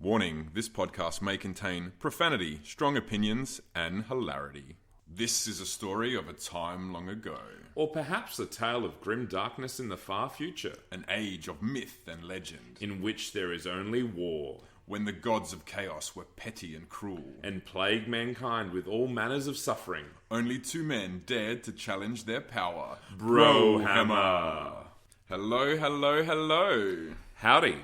Warning, this podcast may contain profanity, strong opinions, and hilarity. This is a story of a time long ago. Or perhaps a tale of grim darkness in the far future. An age of myth and legend. In which there is only war. When the gods of chaos were petty and cruel. And plagued mankind with all manners of suffering. Only two men dared to challenge their power. Brohammer. Hello, hello, hello. Howdy.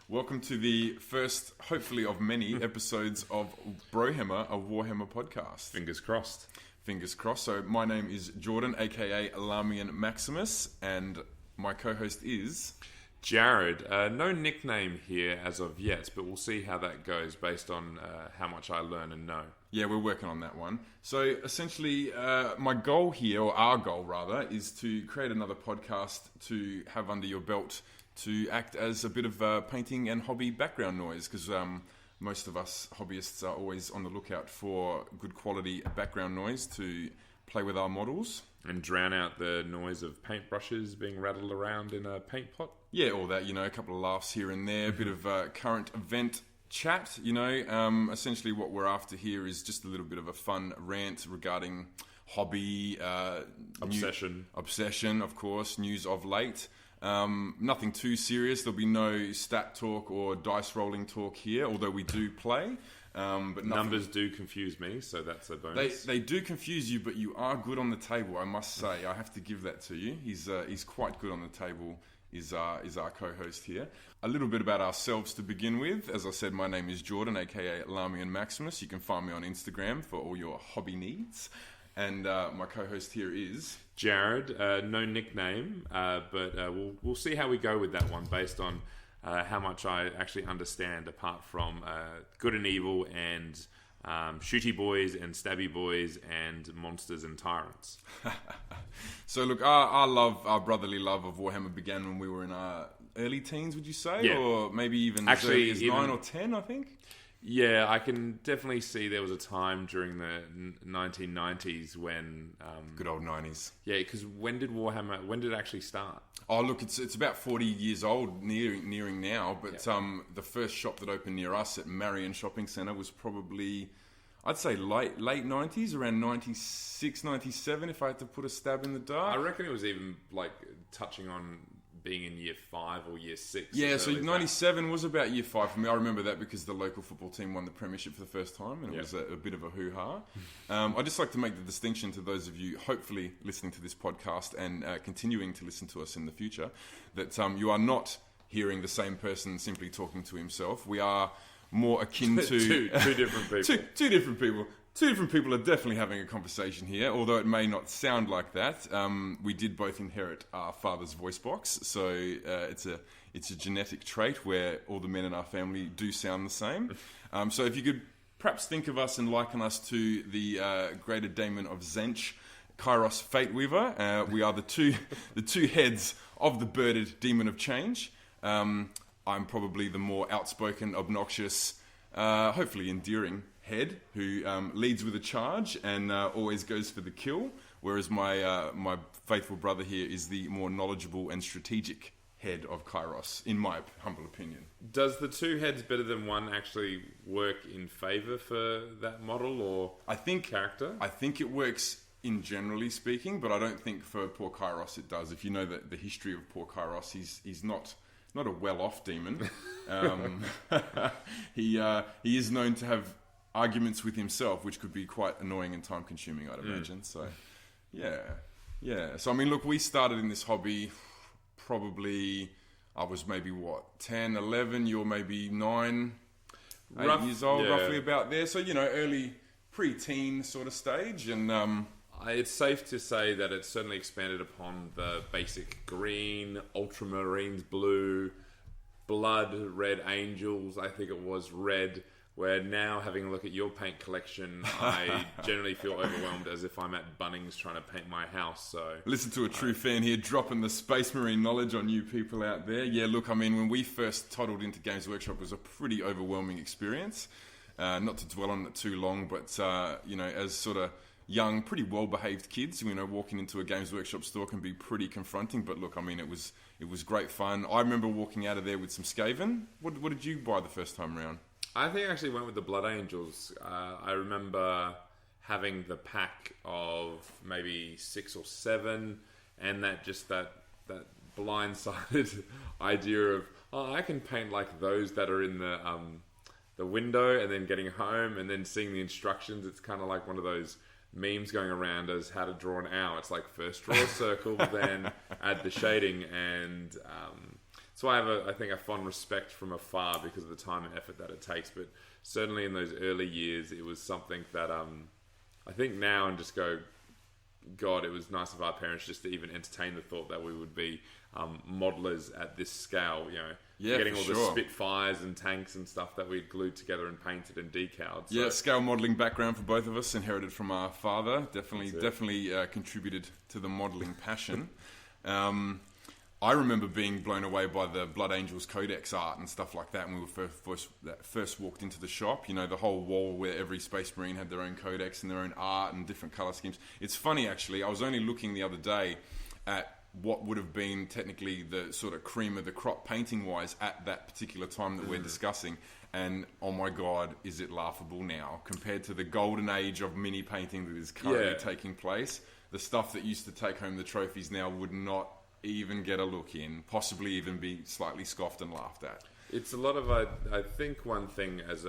Welcome to the first, hopefully of many, episodes of Brohammer, a Warhammer podcast. Fingers crossed. Fingers crossed. So my name is Jordan, aka Lamian Maximus, and my co-host is... Jared. No nickname here as of yet, but we'll see how that goes based on how much I learn and know. Yeah, we're working on that one. So essentially, my goal here, or our goal rather, is to create another podcast to have under your belt to act as a bit of painting and hobby background noise, because most of us hobbyists are always on the lookout for good quality background noise to play with our models. And drown out the noise of paintbrushes being rattled around in a paint pot. Yeah, all that, a couple of laughs here and there, a bit of current event chat, Essentially what we're after here is just a little bit of a fun rant regarding hobby... Obsession, of course, news of late. Nothing too serious. There'll be no stat talk or dice rolling talk here, although we do play. But numbers do confuse me, so that's a bonus. They do confuse you, but you are good on the table, I must say. I have to give that to you. He's quite good on the table, is our co-host here. A little bit about ourselves to begin with. As I said, my name is Jordan, aka Lamian Maximus. You can find me on Instagram for all your hobby needs. And my co-host here is... Jared. No nickname, but we'll see how we go with that one based on how much I actually understand, apart from good and evil and shooty boys and stabby boys and monsters and tyrants. So look, our brotherly love of Warhammer began when we were in our early teens, would you say? Yeah. Or maybe even actually, as 9 or 10, I think? Yeah, I can definitely see there was a time during the 1990s when... good old 90s. Yeah, because when did it actually start? Oh, look, it's about 40 years old, nearing now, but yeah. The first shop that opened near us at Marion Shopping Centre was probably, I'd say late 90s, around 96, 97, if I had to put a stab in the dark. I reckon it was even touching on being in year 5 or year 6. Yeah, so 97 was about year 5 for me. I remember that because the local football team won the premiership for the first time, and it was a bit of a hoo-ha. I'd just like to make the distinction to those of you hopefully listening to this podcast and continuing to listen to us in the future, that you are not hearing the same person simply talking to himself. We are more akin to... two different people. Two different people. Two different people are definitely having a conversation here, although it may not sound like that. We did both inherit our father's voice box, so it's a genetic trait where all the men in our family do sound the same. So if you could perhaps think of us and liken us to the greater daemon of Tzeentch, Kairos Fate Weaver. We are the two heads of the birded demon of change. I'm probably the more outspoken, obnoxious, hopefully endearing head who leads with a charge and always goes for the kill, whereas my faithful brother here is the more knowledgeable and strategic head of Kairos, in my humble opinion. Does the two heads better than one actually work in favour for that model or character? I think it works in generally speaking, but I don't think for poor Kairos it does. If you know the history of poor Kairos, he's not a well-off demon. He is known to have arguments with himself, which could be quite annoying and time-consuming, I'd imagine. So, yeah. So, I mean, look, we started in this hobby probably, I was maybe, 10, 11, you're maybe 9, 8 years old, roughly about there. So, early pre-teen sort of stage. And it's safe to say that it's certainly expanded upon the basic green, ultramarines blue, blood, red angels, I think it was red, where now, having a look at your paint collection, I generally feel overwhelmed as if I'm at Bunnings trying to paint my house. So listen to a true fan here, dropping the Space Marine knowledge on you people out there. Yeah, look, I mean, when we first toddled into Games Workshop, it was a pretty overwhelming experience. Not to dwell on it too long, but, as sort of young, pretty well-behaved kids, walking into a Games Workshop store can be pretty confronting. But look, I mean, it was great fun. I remember walking out of there with some Skaven. What did you buy the first time around? I think I actually went with the Blood Angels. I remember having the pack of maybe 6 or 7, and that blindsided idea of, I can paint like those that are in the window, and then getting home and then seeing the instructions. It's kind of like one of those memes going around as how to draw an owl. It's like first draw a circle, then add the shading, and so I have I think a fond respect from afar because of the time and effort that it takes. But certainly in those early years, it was something that I think now and just go, God, it was nice of our parents just to even entertain the thought that we would be modelers at this scale. Getting all the Spitfires and tanks and stuff that we'd glued together and painted and decaled. So. Yeah, scale modelling background for both of us, inherited from our father. Definitely contributed to the modelling passion. I remember being blown away by the Blood Angels Codex art and stuff like that when we were first walked into the shop. The whole wall where every Space Marine had their own codex and their own art and different colour schemes. It's funny, actually. I was only looking the other day at what would have been technically the sort of cream of the crop painting-wise at that particular time that we're discussing. And, oh my God, is it laughable now compared to the golden age of mini painting that is currently taking place. The stuff that used to take home the trophies now would not even get a look in, possibly even be slightly scoffed and laughed at. It's a lot of, I think one thing as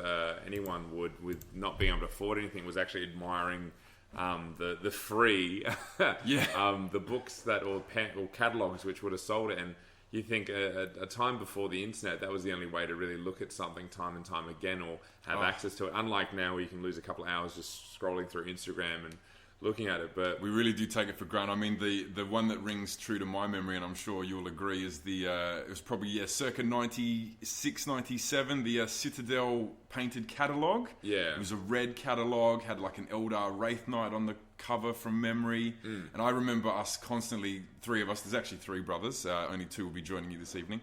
anyone would with not being able to afford anything was actually admiring the free the books that or catalogs which would have sold it. And you think a time before the internet, that was the only way to really look at something time and time again or have access to it, unlike now where you can lose a couple of hours just scrolling through Instagram and looking at it. But we really do take it for granted. I mean, the one that rings true to my memory, and I'm sure you'll agree, is it was probably circa 96, 97, the Citadel painted catalogue. Yeah. It was a red catalogue, had like an Eldar Wraith Knight on the cover from memory. And I remember us constantly, 3 of us, there's actually 3 brothers, only 2 will be joining you this evening.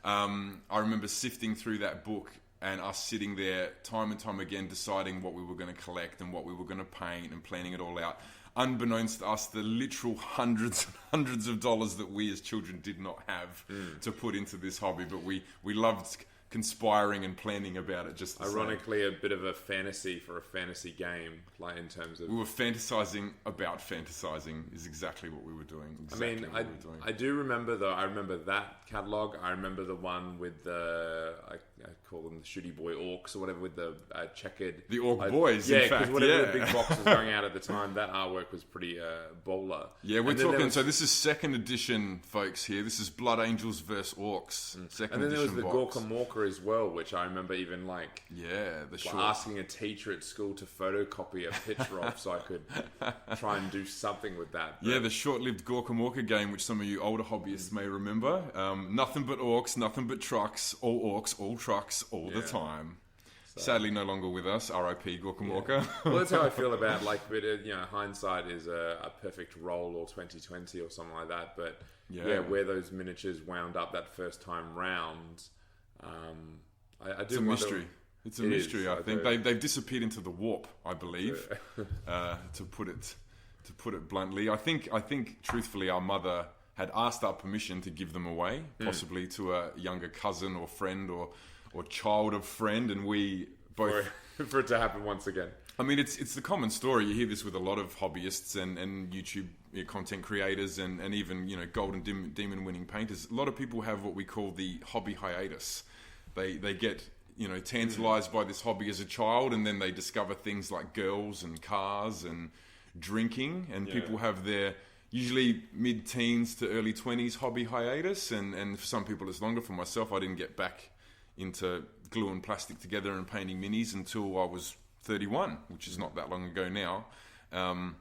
I remember sifting through that book and us sitting there time and time again deciding what we were going to collect and what we were going to paint and planning it all out. Unbeknownst to us, the literal hundreds and hundreds of dollars that we as children did not have to put into this hobby, but we loved conspiring and planning about it just the ironically same. A bit of a fantasy for a fantasy game, like in terms of... We were fantasizing about fantasizing is exactly what we were doing. I do remember though, I remember that catalogue. I remember the one with the, I call them the Shooty Boy Orcs or whatever, with the checkered... The Orc Boys, in fact. Whatever the big box was going out at the time, that artwork was pretty bowler. Yeah, we're talking, so this is 2nd edition, folks, here. This is Blood Angels vs. Orcs, 2nd edition. And then there was the box. Gorkamorka as well, which I remember even asking a teacher at school to photocopy a picture of so I could try and do something with that. But the short-lived Gorkamorka game, which some of you older hobbyists may remember. Nothing but orcs, nothing but trucks, all orcs, all trucks, all the time. So, sadly, no longer with us. R.I.P. Gorkamorka. Yeah. Well, that's how I feel about hindsight is a perfect roll or 2020 or something like that. But where those miniatures wound up that first time round. It's a mystery. It's a mystery. I think they've disappeared into the warp, I believe. To put it bluntly, I think truthfully, our mother had asked our permission to give them away, possibly to a younger cousin or friend or child of friend, and we both for it to happen once again. I mean, it's the common story. You hear this with a lot of hobbyists and YouTube content creators and even Golden Demon winning painters. A lot of people have what we call the hobby hiatus. They get tantalized by this hobby as a child, and then they discover things like girls and cars and drinking, and people have their usually mid-teens to early 20s hobby hiatus, and for some people it's longer. For myself, I didn't get back into gluing plastic together and painting minis until I was 31, which is not that long ago now. And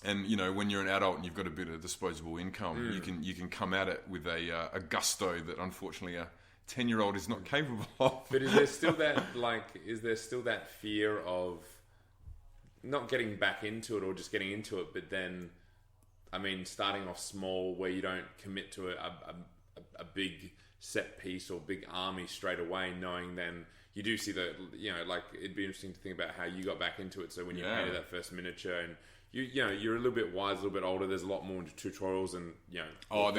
when you're an adult and you've got a bit of disposable income, you can come at it with a gusto that unfortunately a 10-year-old is not capable of. But is there still that fear of not getting back into it or just getting into it, but then, I mean, starting off small where you don't commit to a big set piece or big army straight away, knowing then you do see it'd be interesting to think about how you got back into it. So when you painted that first miniature and you're a little bit wise, a little bit older. There's a lot more tutorials and there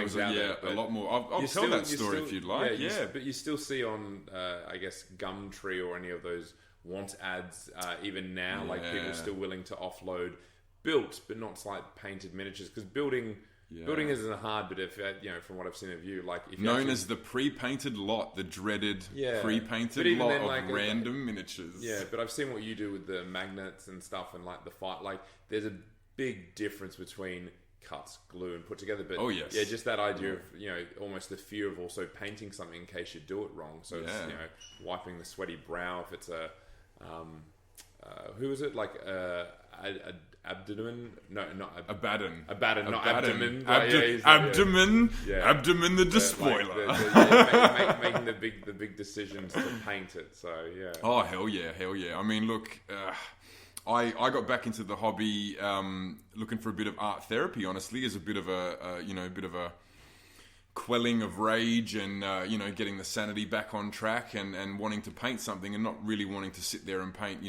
was a lot more. I'll tell that story if you'd like. But you still see on I guess Gumtree or any of those want ads even now, like people still willing to offload built but not like painted miniatures, because building isn't hard, but if from what I've seen of you, like if known as the pre-painted lot, the dreaded pre-painted lot then, of random miniatures. Yeah, but I've seen what you do with the magnets and stuff, and like the fight. Like there's a big difference between cut, glue, and put together. But just that idea of almost the fear of also painting something in case you do it wrong. So it's wiping the sweaty brow if it's a who is it, like abdomen? No, not Abaddon. Abaddon, not abdomen. Abdomen. Abdomen, the despoiler. Making the big decisions to paint it. So yeah. Oh hell yeah! I mean, look, I got back into the hobby looking for a bit of art therapy. Honestly, as a bit of a quelling of rage and getting the sanity back on track and wanting to paint something and not really wanting to sit there and paint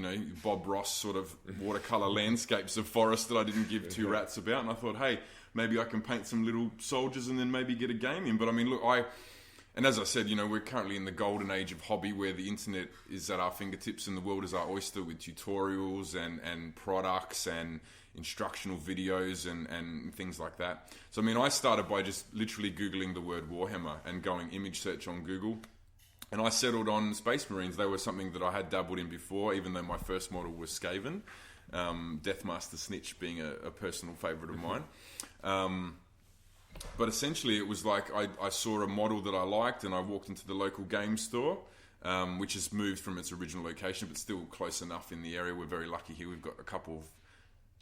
Bob Ross sort of watercolor landscapes of forest that I didn't give two rats about. And I thought, hey, maybe I can paint some little soldiers and then maybe get a game in. But I mean, look, and as I said, we're currently in the golden age of hobby where the internet is at our fingertips and the world is our oyster with tutorials and products and instructional videos and things like that. So, I mean, I started by just literally Googling the word Warhammer and going image search on Google. And I settled on Space Marines. They were something that I had dabbled in before, even though my first model was Skaven. Deathmaster Snitch being a personal favourite of mine. But essentially, it was like I saw a model that I liked and I walked into the local game store, which has moved from its original location, but still close enough in the area. We're very lucky here. We've got a couple of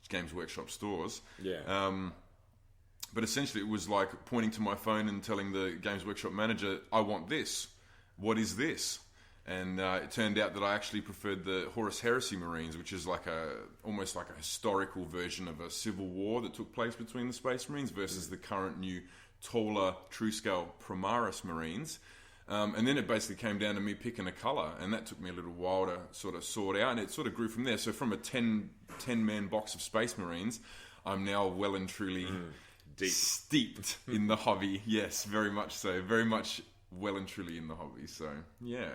Games Workshop stores. Yeah. But essentially, it was like pointing to my phone and telling the Games Workshop manager, I want this. What is this? And it turned out that I actually preferred the Horus Heresy Marines, which is almost like a historical version of a civil war that took place between the Space Marines versus the current new, taller, true-scale Primaris Marines. And then it basically came down to me picking a colour, and that took me a little while to sort of sort out, and it sort of grew from there. So from a 10-man box of Space Marines, I'm now well and truly steeped in the hobby. Yes, very much so. Very much well and truly in the hobby. So, yeah.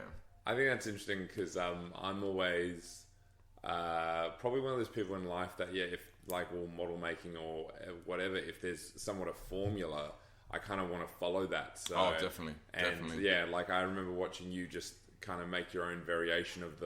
I think that's interesting because I'm always probably one of those people in life that, if model making or whatever, if there's somewhat a formula, I kind of want to follow that. So, definitely. Yeah, like I remember watching you just kind of make your own variation of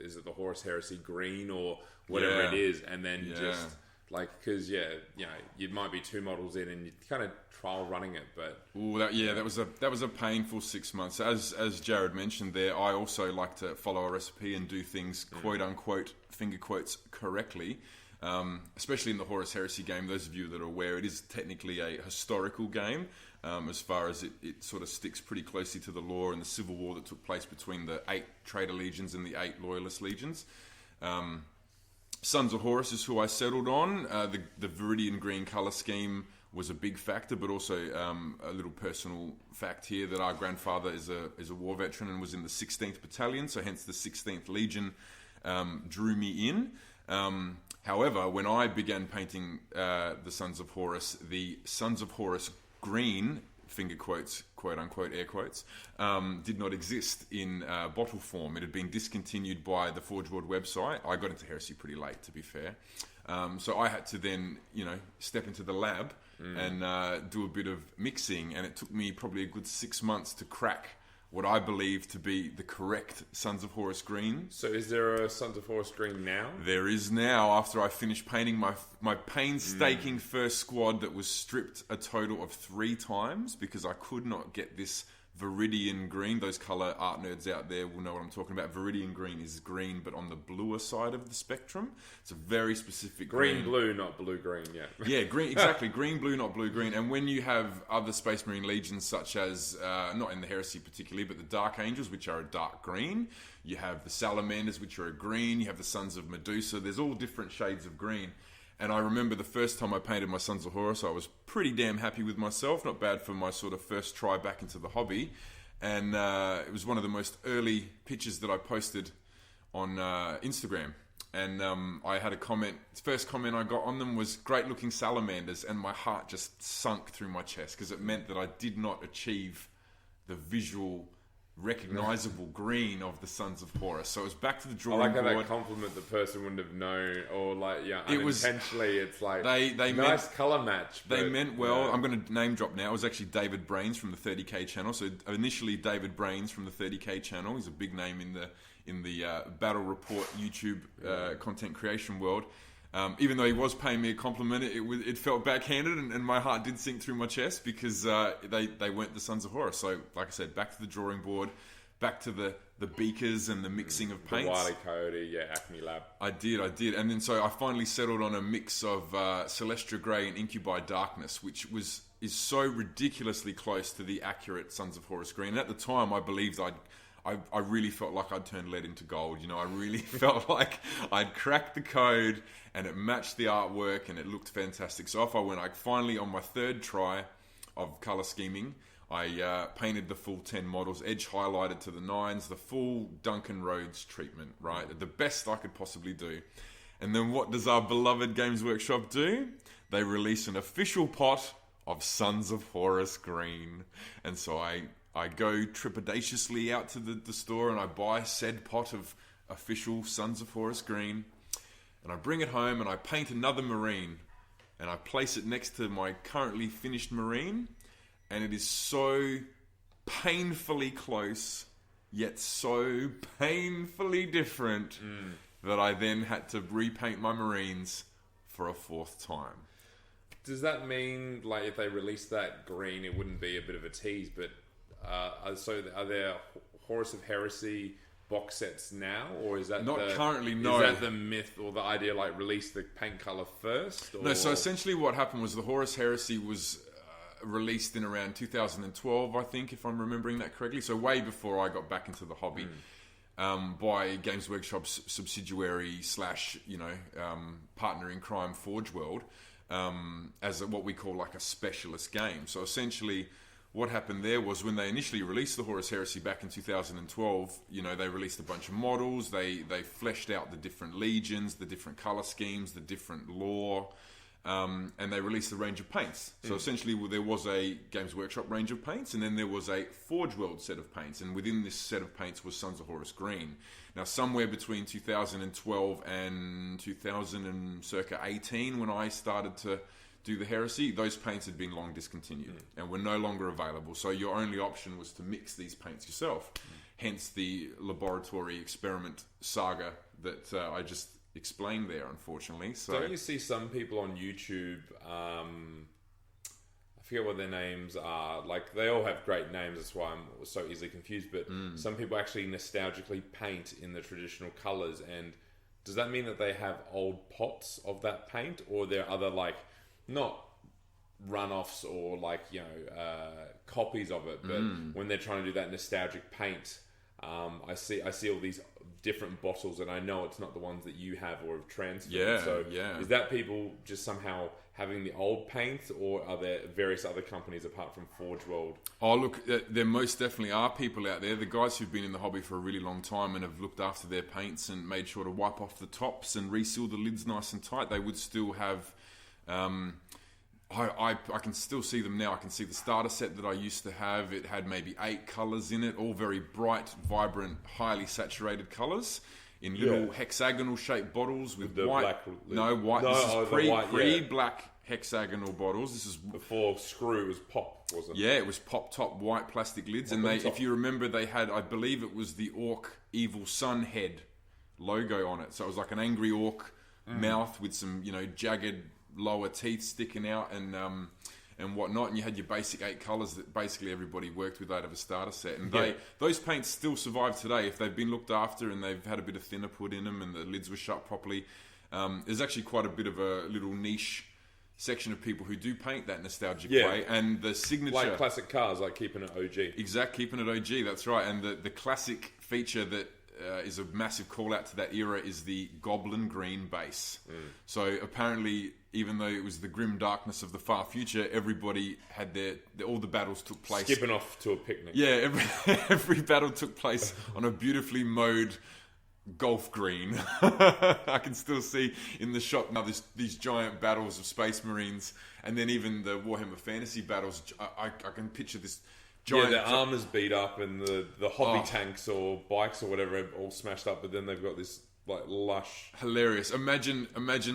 is it the Horus Heresy green or whatever it is, and then just because you might be two models in and you kind of trial running it, but that was a painful 6 months. As Jared mentioned there, I also like to follow a recipe and do things quote unquote finger quotes correctly. Especially in the Horus Heresy game, those of you that are aware, it is technically a historical game, as far as it sort of sticks pretty closely to the lore and the civil war that took place between the 8 Traitor Legions and the 8 Loyalist Legions. Sons of Horus is who I settled on. The Viridian green colour scheme was a big factor, but also a little personal fact here that our grandfather is a war veteran and was in the 16th Battalion, so hence the 16th Legion drew me in. However, when I began painting the Sons of Horus, the Sons of Horus green, finger quotes, quote unquote, air quotes, did not exist in bottle form. It had been discontinued by the Forge World website. I got into Heresy pretty late, to be fair. So I had to then, step into the lab and do a bit of mixing. And it took me probably a good 6 months to crack what I believe to be the correct Sons of Horus green. So is there a Sons of Horus green now? There is now, after I finished painting my painstaking first squad that was stripped a total of 3 times because I could not get this Viridian green. Those colour art nerds out there will know what I'm talking about. Viridian green is green, but on the bluer side of the spectrum. It's a very specific green. Blue, not blue-green, yeah. Yeah, green, exactly. Green, blue, not blue-green. And when you have other Space Marine legions, such as, not in the Heresy particularly, but the Dark Angels, which are a dark green. You have the Salamanders, which are a green. You have the Sons of Medusa. There's all different shades of green. And I remember the first time I painted my Sons of Horus, I was pretty damn happy with myself. Not bad for my sort of first try back into the hobby. And it was one of the most early pictures that I posted on Instagram. and I had a comment. The first comment I got on them was "great looking salamanders," and my heart just sunk through my chest because it meant that I did not achieve the visual, recognizable green of the Sons of Horus. So it was back to the drawing board. I like how that compliment the person wouldn't have known, or like, yeah, it was unintentionally. It's like they nice meant, color match. They meant well. Yeah. I'm going to name drop now. It was actually David Brains from the 30K channel. So initially, David Brains from the 30K channel. He's a big name in the Battle Report YouTube content creation world. Even though he was paying me a compliment, it felt backhanded, and my heart did sink through my chest because they weren't the Sons of Horus. So, like I said, back to the drawing board, back to the beakers and the mixing of paints. The Wile E. Coyote, Acme Lab. I did. And then so I finally settled on a mix of Celestia Grey and Incubi Darkness, which is so ridiculously close to the accurate Sons of Horus green. And at the time, I believed I really felt like I'd turned lead into gold. I really felt like I'd cracked the code and it matched the artwork and it looked fantastic. So off I went. I finally, on my third try of colour scheming, I painted the full 10 models, edge highlighted to the 9s, the full Duncan Rhodes treatment, right? The best I could possibly do. And then what does our beloved Games Workshop do? They release an official pot of Sons of Horus green. And so I go trepidatiously out to the store and I buy said pot of official Sons of Horus green, and I bring it home and I paint another marine and I place it next to my currently finished marine, and it is so painfully close yet so painfully different that I then had to repaint my marines for a fourth time. Does that mean, like, if they released that green, it wouldn't be a bit of a tease, but so are there Horus of Heresy box sets now, or is that currently? No. Is that the myth or the idea, like, release the paint color first? Or? No. So essentially, what happened was the Horus Heresy was released in around 2012, I think, if I'm remembering that correctly. So way before I got back into the hobby, by Games Workshop's subsidiary / partner in crime, Forge World, as what we call like a specialist game. So essentially, what happened there was when they initially released the Horus Heresy back in 2012, they released a bunch of models, they fleshed out the different legions, the different color schemes, the different lore, and they released a range of paints. So essentially there was a Games Workshop range of paints, and then there was a Forge World set of paints, and within this set of paints was Sons of Horus Green. Now somewhere between 2012 and 2000 and circa 18, when I started to do the Heresy, those paints had been long discontinued and were no longer available. So your only option was to mix these paints yourself. Hence the laboratory experiment saga that I just explained there, unfortunately. So don't you see some people on YouTube, I forget what their names are, like they all have great names, that's why I'm so easily confused, but some people actually nostalgically paint in the traditional colours, and does that mean that they have old pots of that paint, or there are other, like, not runoffs or copies of it, but when they're trying to do that nostalgic paint, I see all these different bottles, and I know it's not the ones that you have or have transferred. Is that people just somehow having the old paints, or are there various other companies apart from Forge World? Oh, look, there most definitely are people out there. The guys who've been in the hobby for a really long time and have looked after their paints and made sure to wipe off the tops and reseal the lids nice and tight, they would still have... I can still see them now. I can see the starter set that I used to have. It had maybe 8 colours in it, all very bright, vibrant, highly saturated colours in little hexagonal shaped bottles with the white. White. No, this is pre-black hexagonal bottles. This is before screw was pop, wasn't it? Yeah, it was pop top white plastic lids, and if you remember, they had, I believe it was the Orc Evil Sun head logo on it. So it was like an angry orc mouth with some jagged lower teeth sticking out and whatnot, and you had your basic 8 colours that basically everybody worked with out of a starter set, and those paints still survive today if they've been looked after and they've had a bit of thinner put in them and the lids were shut properly. There's actually quite a bit of a little niche section of people who do paint that nostalgic way, and the signature, like classic cars, like keeping it OG. Keeping it OG, that's right. And the classic feature that is a massive call out to that era is the goblin green base. So apparently, even though it was the grim darkness of the far future, everybody had all the battles took place. Skipping off to a picnic. Yeah, every battle took place on a beautifully mowed golf green. I can still see in the shop now these giant battles of Space Marines, and then even the Warhammer Fantasy battles. I can picture this giant... Yeah, their armor's beat up, and the hobby tanks or bikes or whatever are all smashed up, but then they've got this like lush... Hilarious. Imagine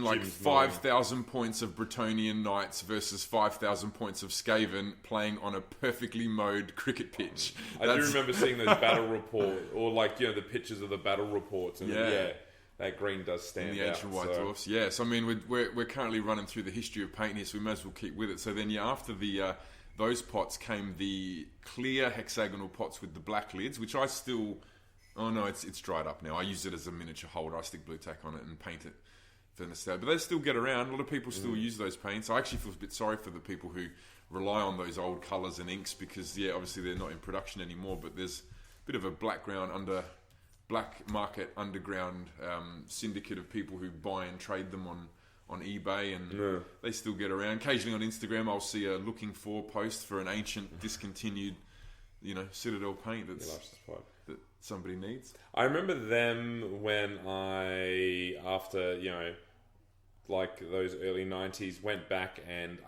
like 5,000 points of Bretonian Knights versus 5,000 points of Skaven playing on a perfectly mowed cricket pitch. I do remember seeing those battle report, or like, you know, the pictures of the battle reports, and that green does stand the out. Ancient White Dwarfs. Yeah, so I mean, we're currently running through the history of paint here, so we may as well keep with it. So then, after those pots came the clear hexagonal pots with the black lids, which I still... Oh no, it's dried up now. I use it as a miniature holder. I stick blue tack on it and paint it for nostalgia. But they still get around. A lot of people still use those paints. I actually feel a bit sorry for the people who rely on those old colours and inks because, obviously they're not in production anymore. But there's a bit of a black market underground syndicate of people who buy and trade them on eBay, and they still get around. Occasionally on Instagram, I'll see a looking for post for an ancient, discontinued, Citadel paint that somebody needs. I remember them when after like those early 90s, went back, and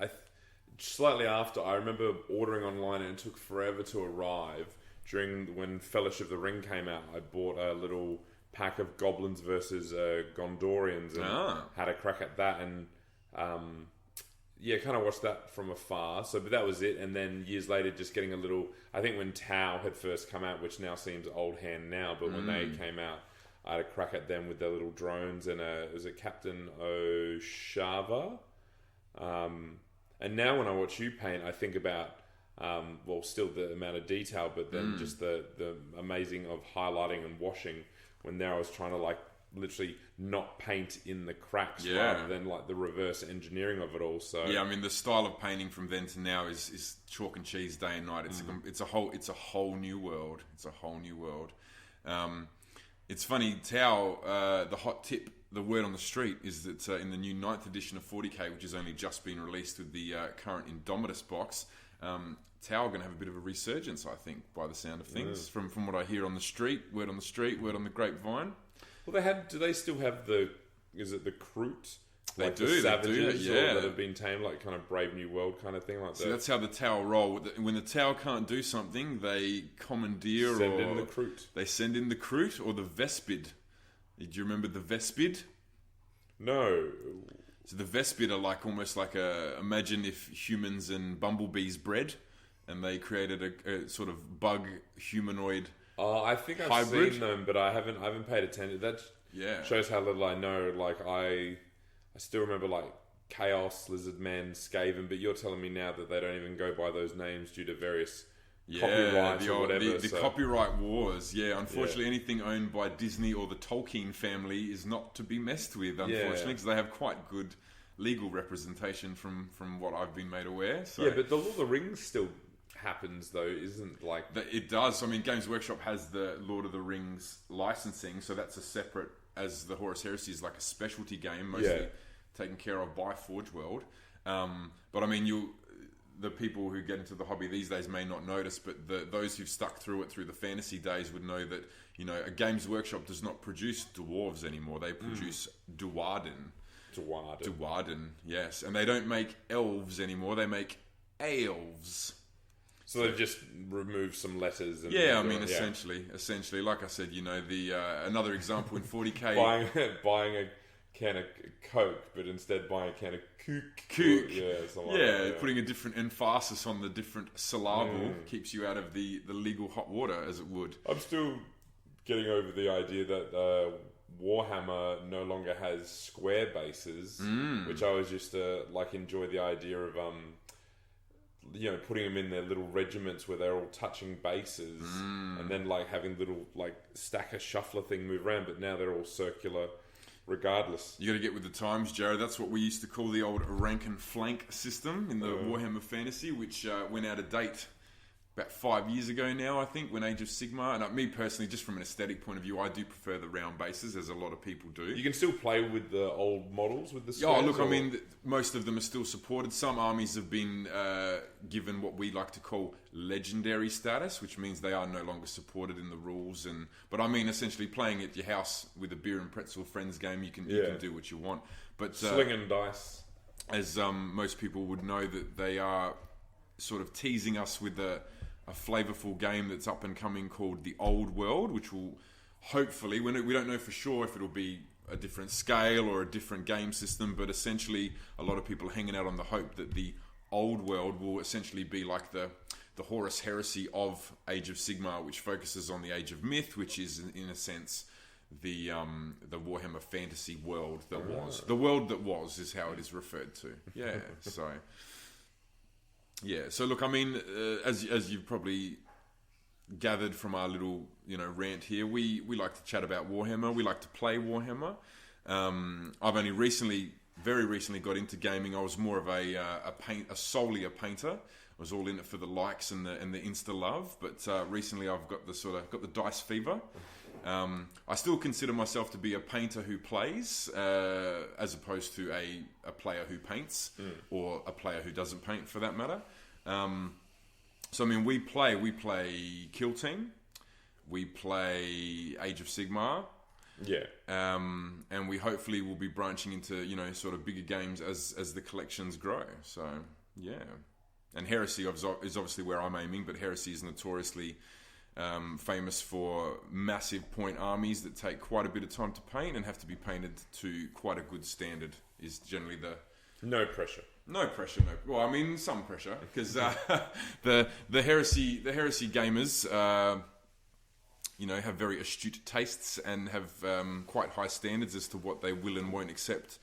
slightly after, I remember ordering online, and it took forever to arrive. When Fellowship of the Ring came out, I bought a little pack of Goblins versus Gondorians, and had a crack at that, and kind of watched that from afar. But that was it. And then years later, just getting a little... I think when Tau had first come out, which now seems old hand now, but when they came out, I had a crack at them with their little drones, and was it Captain Oshava? And now when I watch you paint, I think about, still the amount of detail, but then just the amazing of highlighting and washing, when now I was trying to literally not paint in the cracks rather than the reverse engineering of it all. So I mean, the style of painting from then to now is chalk and cheese day and night. It's a whole new world. It's a whole new world. It's funny, Tau, the hot tip, the word on the street is that in the new 9th edition of 40k, which has only just been released with the current Indomitus box, Tau are going to have a bit of a resurgence, I think, by the sound of things. From what I hear on the street, word on the grapevine. Well, do they still have is it the Kroot? They do, the savages, that have been tamed, kind of Brave New World kind of thing, like that. That's how the Tau roll. When the Tau can't do something, they commandeer send in the Kroot. They send in the Kroot or the Vespid. Do you remember the Vespid? No. So the Vespid are almost like imagine if humans and bumblebees bred, and they created a sort of bug humanoid. Oh, I think I've hybrid. seen them, but I haven't paid attention. That shows how little I know. I still remember Chaos, Lizard Man, Skaven, but you're telling me now that they don't even go by those names due to various copyrights or whatever. The copyright wars. Unfortunately, anything owned by Disney or the Tolkien family is not to be messed with, unfortunately, because they have quite good legal representation from what I've been made aware. So. Yeah, but the Lord of the Rings still happens, though, isn't it does. I mean, Games Workshop has the Lord of the Rings licensing, so that's a separate, as the Horus Heresy is like a specialty game, mostly taken care of by Forge World. But I mean, the people who get into the hobby these days may not notice, but those who've stuck through it through the fantasy days would know that a Games Workshop does not produce dwarves anymore. They produce Duarden. Duarden, yes, and they don't make elves anymore. They make Aelves. So they've just removed some letters. And essentially, like I said, another example in 40k, buying a can of Coke, but instead buying a can of kook. That, putting a different emphasis on the different syllable keeps you out of the legal hot water, as it would. I'm still getting over the idea that Warhammer no longer has square bases, which I was just enjoy the idea of putting them in their little regiments where they're all touching bases, and then having little stacker shuffler thing move around, but now they're all circular regardless. You got to get with the times, Jared. That's what we used to call the old rank and flank system in the Warhammer Fantasy, which went out of date about 5 years ago now, I think, when Age of Sigmar. And me personally, just from an aesthetic point of view, I do prefer the round bases, as a lot of people do. You can still play with the old models, with the squares? Oh, look, I mean, most of them are still supported. Some armies have been given what we like to call legendary status, which means they are no longer supported in the rules. But I mean, essentially, playing at your house with a beer and pretzel friends game, you can do what you want. But slinging dice. As most people would know, that they are sort of teasing us with a flavourful game that's up and coming called The Old World, which will hopefully, we don't know for sure if it'll be a different scale or a different game system, but essentially a lot of people are hanging out on the hope that The Old World will essentially be like the Horus Heresy of Age of Sigmar, which focuses on the Age of Myth, which is in a sense the Warhammer fantasy world that was. The world that was is how it is referred to. Yeah, so... Yeah, so look, I mean, as you've probably gathered from our little, rant here, we like to chat about Warhammer. We like to play Warhammer. I've only very recently got into gaming. I was more of solely a painter. I was all in it for the likes and the Insta love. But recently, I've got the dice fever. I still consider myself to be a painter who plays, as opposed to a player who paints, or a player who doesn't paint, for that matter. So I mean, we play Kill Team, we play Age of Sigmar, and we hopefully will be branching into sort of bigger games as the collections grow. So yeah, and Heresy is obviously where I'm aiming, but Heresy is notoriously famous for massive point armies that take quite a bit of time to paint and have to be painted to quite a good standard. Is generally no pressure. No pressure. Well, I mean, some pressure, because the heresy gamers, have very astute tastes and have quite high standards as to what they will and won't accept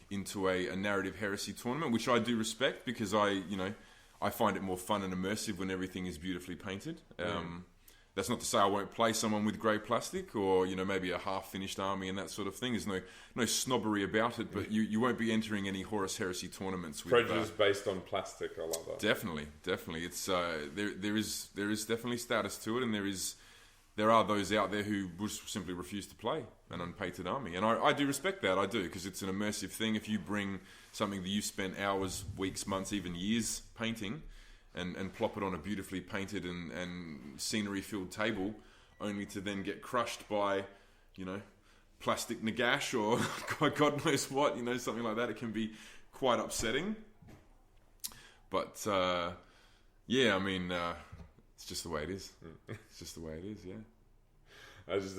into a narrative heresy tournament, which I do respect, because I find it more fun and immersive when everything is beautifully painted. That's not to say I won't play someone with grey plastic, or maybe a half-finished army and that sort of thing. There's no snobbery about it, but you won't be entering any Horus Heresy tournaments with prejudice based on plastic. I love that. Definitely. It's there is definitely status to it, and there are those out there who will simply refuse to play an unpainted army, and I do respect that. I do, because it's an immersive thing. If you bring something that you've spent hours, weeks, months, even years painting, and plop it on a beautifully painted and scenery-filled table, only to then get crushed by, plastic nagash or God knows what, something like that. It can be quite upsetting. But, yeah, I mean, it's just the way it is. It's just the way it is, yeah. I just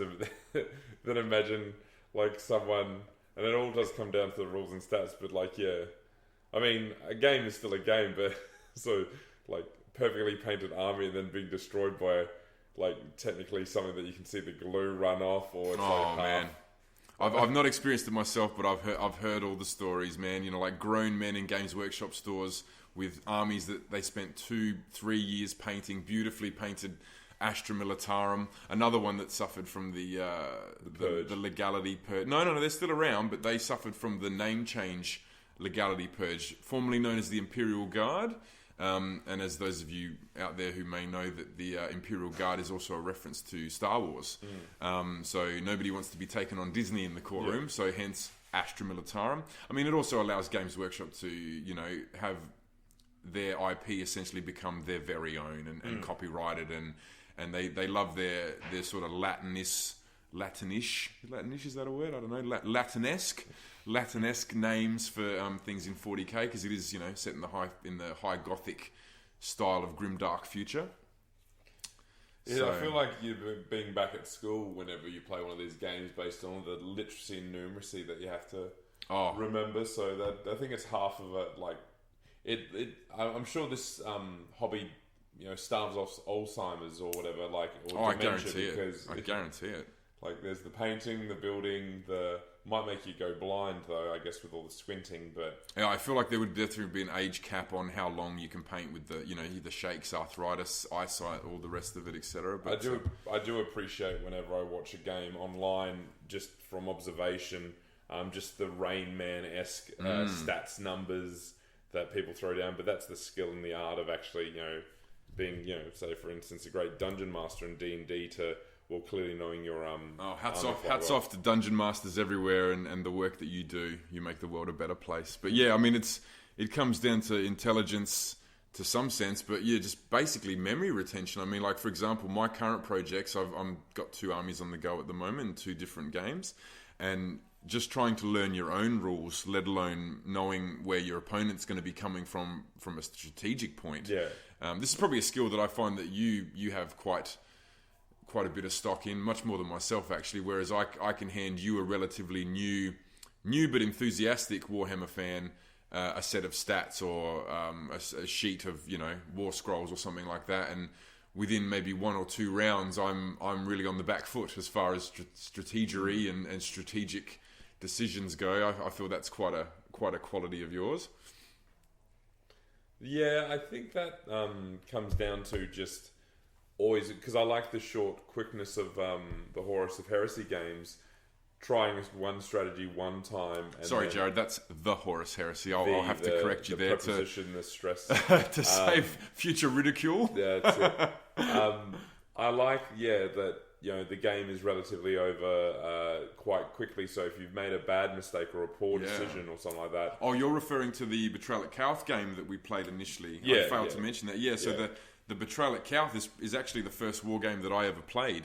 then imagine, like, someone, and it all does come down to the rules and stats, but, like, yeah, I mean, a game is still a game, but so... like perfectly painted army and then being destroyed by like technically something that you can see the glue run off, or it's man. I've not experienced it myself, but I've heard all the stories, man. Like grown men in Games Workshop stores with armies that they spent 2-3 years painting, beautifully painted Astra Militarum. Another one that suffered from the legality purge. No, they're still around, but they suffered from the name change legality purge, formerly known as the Imperial Guard. And as those of you out there who may know, that the Imperial Guard is also a reference to Star Wars. So nobody wants to be taken on Disney in the courtroom, so hence Astra Militarum. I mean, it also allows Games Workshop to, have their IP essentially become their very own and copyrighted, and they love their sort of Latinish, is that a word? I don't know, Latinesque names for things in 40k, because it is set in the high Gothic style of grimdark future. Yeah, so, I feel like you being back at school whenever you play one of these games based on the literacy and numeracy that you have to remember. So that I think it's half of it. Like I'm sure this hobby starves off Alzheimer's or whatever. Like or dementia, I guarantee it. Like there's the painting, the building, might make you go blind though, I guess, with all the squinting. But yeah, I feel like there would definitely be an age cap on how long you can paint with the shakes, arthritis, eyesight, all the rest of it, etc. But I do appreciate whenever I watch a game online, just from observation, just the Rain Man-esque stats numbers that people throw down. But that's the skill and the art of actually being, say for instance, a great dungeon master in D&D to, well, clearly knowing your hats off to dungeon masters everywhere and the work that you do. You make the world a better place. But yeah, I mean, it comes down to intelligence to some sense, but yeah, just basically memory retention. I mean, like for example, my current projects, I've got 2 armies on the go at the moment in 2 different games, and just trying to learn your own rules, let alone knowing where your opponent's going to be coming from a strategic point. Yeah. This is probably a skill that I find that you have quite a bit of stock in, much more than myself actually, whereas I can hand you a relatively new but enthusiastic Warhammer fan a set of stats or a sheet of war scrolls or something like that, and within maybe 1 or 2 rounds I'm really on the back foot as far as strategery and strategic decisions go. I feel that's quite a quality of yours. Yeah, I think that comes down to just always, because I like the short quickness of the Horus of Heresy games, trying one strategy one time. And sorry, Jared, that's the Horus Heresy. I'll have to correct you there the stress to save future ridicule. Yeah, that's it. I like that the game is relatively over quite quickly. So if you've made a bad mistake or a poor decision or something like that. Oh, you're referring to the Betrayal at Kauth game that we played initially. Yeah, I failed to mention that. Yeah, so the Betrayal at Kauth is actually the first war game that I ever played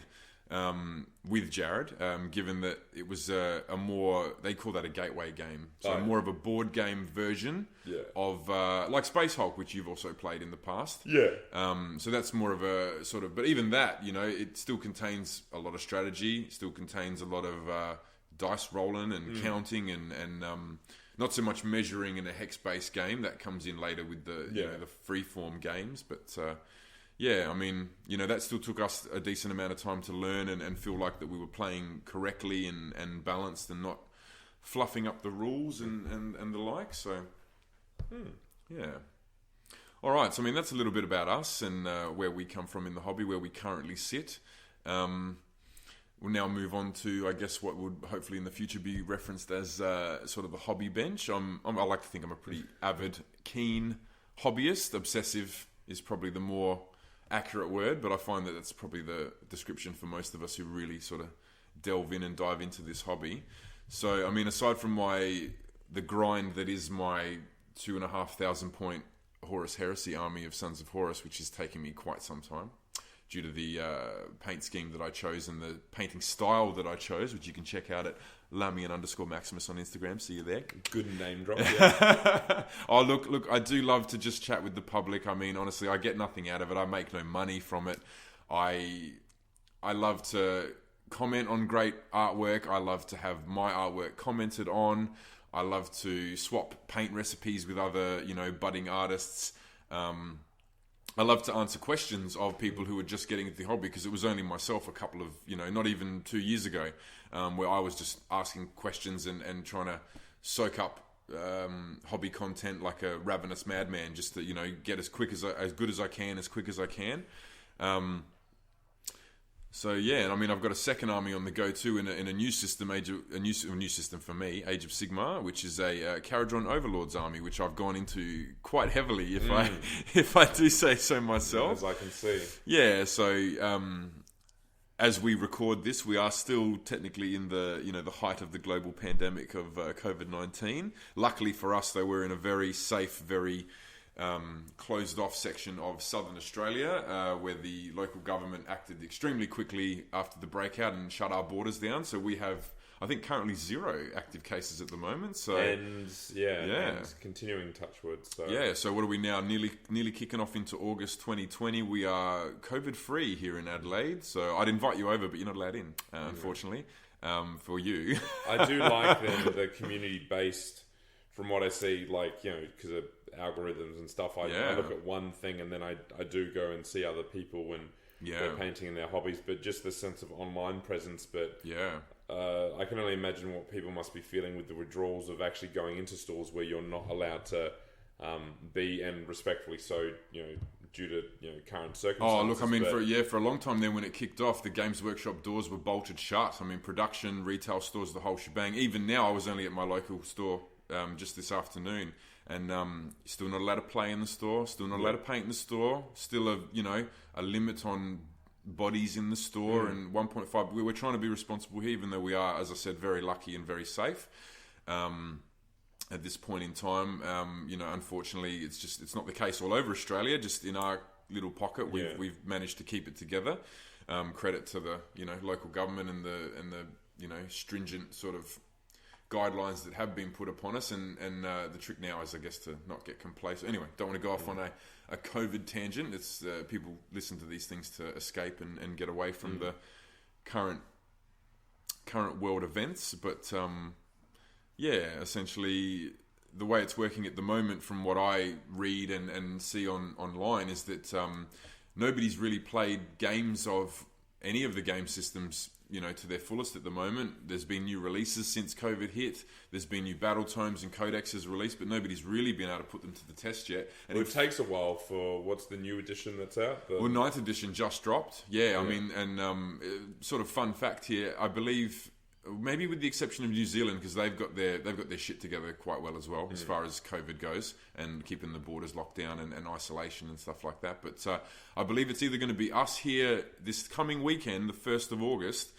with Jared, given that it was a more, they call that a gateway game, so more of a board game version of like Space Hulk, which you've also played in the past. So that's more of a sort of, but even that, it still contains a lot of strategy, still contains a lot of dice rolling and counting and not so much measuring in a hex-based game. That comes in later with the the free-form games, but I mean, that still took us a decent amount of time to learn and feel like that we were playing correctly and balanced and not fluffing up the rules and the like. So, All right, so I mean, that's a little bit about us and where we come from in the hobby, where we currently sit. We'll now move on to, I guess, what would hopefully in the future be referenced as sort of a hobby bench. I like to think I'm a pretty avid, keen hobbyist. Obsessive is probably the more accurate word, but I find that that's probably the description for most of us who really sort of delve in and dive into this hobby. So, I mean, aside from the grind that is my 2,500 point Horus Heresy army of Sons of Horus, which is taking me quite some time due to the paint scheme that I chose and the painting style that I chose, which you can check out at Lamian_Maximus on Instagram. See you there. Good name drop. Oh, look, I do love to just chat with the public. I mean, honestly, I get nothing out of it. I make no money from it. I love to comment on great artwork. I love to have my artwork commented on. I love to swap paint recipes with other, budding artists. I love to answer questions of people who are just getting into the hobby, because it was only myself a couple of, not even 2 years ago, where I was just asking questions and trying to soak up hobby content like a ravenous madman, just to, get as good as I can, as quick as I can. So yeah, and I mean, I've got a second army on the go too in a new system, a new system for me, Age of Sigmar, which is a Caradron Overlords army, which I've gone into quite heavily, if I do say so myself. As I can see. Yeah, so as we record this, we are still technically in the the height of the global pandemic of COVID-19. Luckily for us, though, we're in a very safe, very closed off section of southern Australia, where the local government acted extremely quickly after the breakout and shut our borders down. So we have, I think, currently 0 active cases at the moment. So and continuing touchwood. So what are we now? Nearly kicking off into August 2020. We are COVID free here in Adelaide. So I'd invite you over, but you're not allowed in, unfortunately, for you. I do like the community based. From what I see, because of algorithms and stuff, I look at one thing and then I do go and see other people when they're painting in their hobbies, but just the sense of online presence. But I can only imagine what people must be feeling with the withdrawals of actually going into stores where you're not allowed to be, and respectfully so, due to current circumstances. Oh, look, I mean, for a long time then, when it kicked off, the Games Workshop doors were bolted shut. I mean, production, retail stores, the whole shebang. Even now, I was only at my local store just this afternoon, and still not allowed to play in the store, still not allowed to paint in the store, still a limit on bodies in the store, and 1.5. We're trying to be responsible here, even though we are, as I said, very lucky and very safe. At this point in time, unfortunately, it's not the case all over Australia. Just in our little pocket, we've managed to keep it together. Credit to the local government and the stringent sort of guidelines that have been put upon us, and the trick now is, I guess, to not get complacent. Anyway, don't want to go off on a COVID tangent. It's people listen to these things to escape and get away from the current world events, but essentially the way it's working at the moment, from what I read and see online, is that nobody's really played games of any of the game systems to their fullest at the moment. There's been new releases since COVID hit. There's been new battle tomes and codexes released, but nobody's really been able to put them to the test yet. And it takes a while for, what's the new edition that's out? Well, 9th edition just dropped. I mean, and sort of fun fact here, I believe, maybe with the exception of New Zealand, because they've got their shit together quite well as well, as far as COVID goes, and keeping the borders locked down and isolation and stuff like that. But I believe it's either going to be us here this coming weekend, the 1st of August.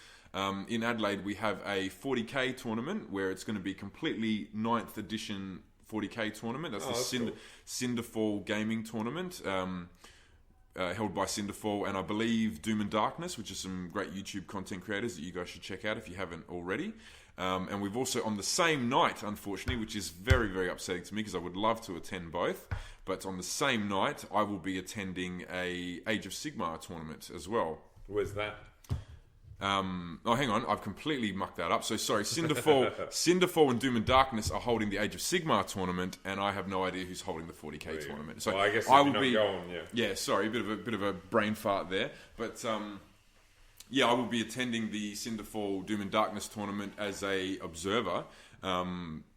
In Adelaide, we have a 40k tournament where it's going to be completely 9th edition 40k tournament. That's the Cinderfall gaming tournament. Held by Cinderfall, and I believe Doom and Darkness, which is some great YouTube content creators that you guys should check out if you haven't already. And we've also, on the same night, unfortunately, which is very, very upsetting to me because I would love to attend both, but on the same night, I will be attending a Age of Sigmar tournament as well. Where's that? Hang on, I've completely mucked that up. So sorry, Cinderfall and Doom and Darkness are holding the Age of Sigmar tournament, and I have no idea who's holding the 40k tournament. So I guess I will be going, sorry, a bit of a brain fart there, but I will be attending the Cinderfall Doom and Darkness tournament as a observer.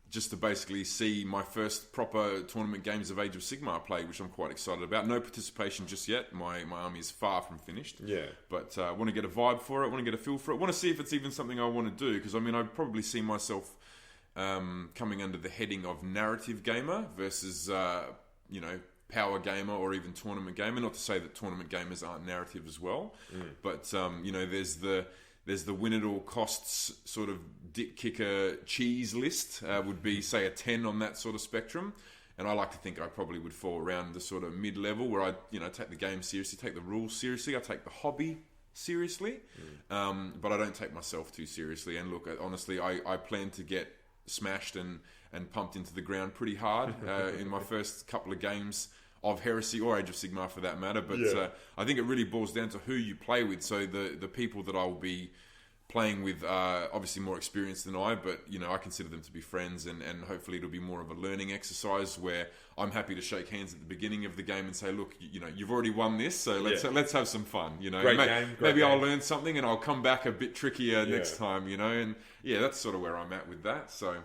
Just to basically see my first proper tournament games of Age of Sigmar play, which I'm quite excited about. No participation just yet. My army is far from finished. But I want to get a vibe for it. I want to get a feel for it. I want to see if it's even something I want to do. Because, I mean, I probably see myself coming under the heading of narrative gamer versus, power gamer or even tournament gamer. Not to say that tournament gamers aren't narrative as well. But, there's the win at all costs sort of dick kicker cheese list, would be, say, a 10 on that sort of spectrum. And I like to think I probably would fall around the sort of mid-level where I, take the game seriously, take the rules seriously, I take the hobby seriously, but I don't take myself too seriously. And look, honestly, I plan to get smashed and pumped into the ground pretty hard in my first couple of games of Heresy or Age of Sigmar for that matter, but I think it really boils down to who you play with. So the people that I'll be playing with are obviously more experienced than I, but I consider them to be friends, and hopefully it'll be more of a learning exercise where I'm happy to shake hands at the beginning of the game and say, look, you've already won this, so let's have some fun. Maybe I'll learn something and I'll come back a bit trickier next time. And that's sort of where I'm at with that. So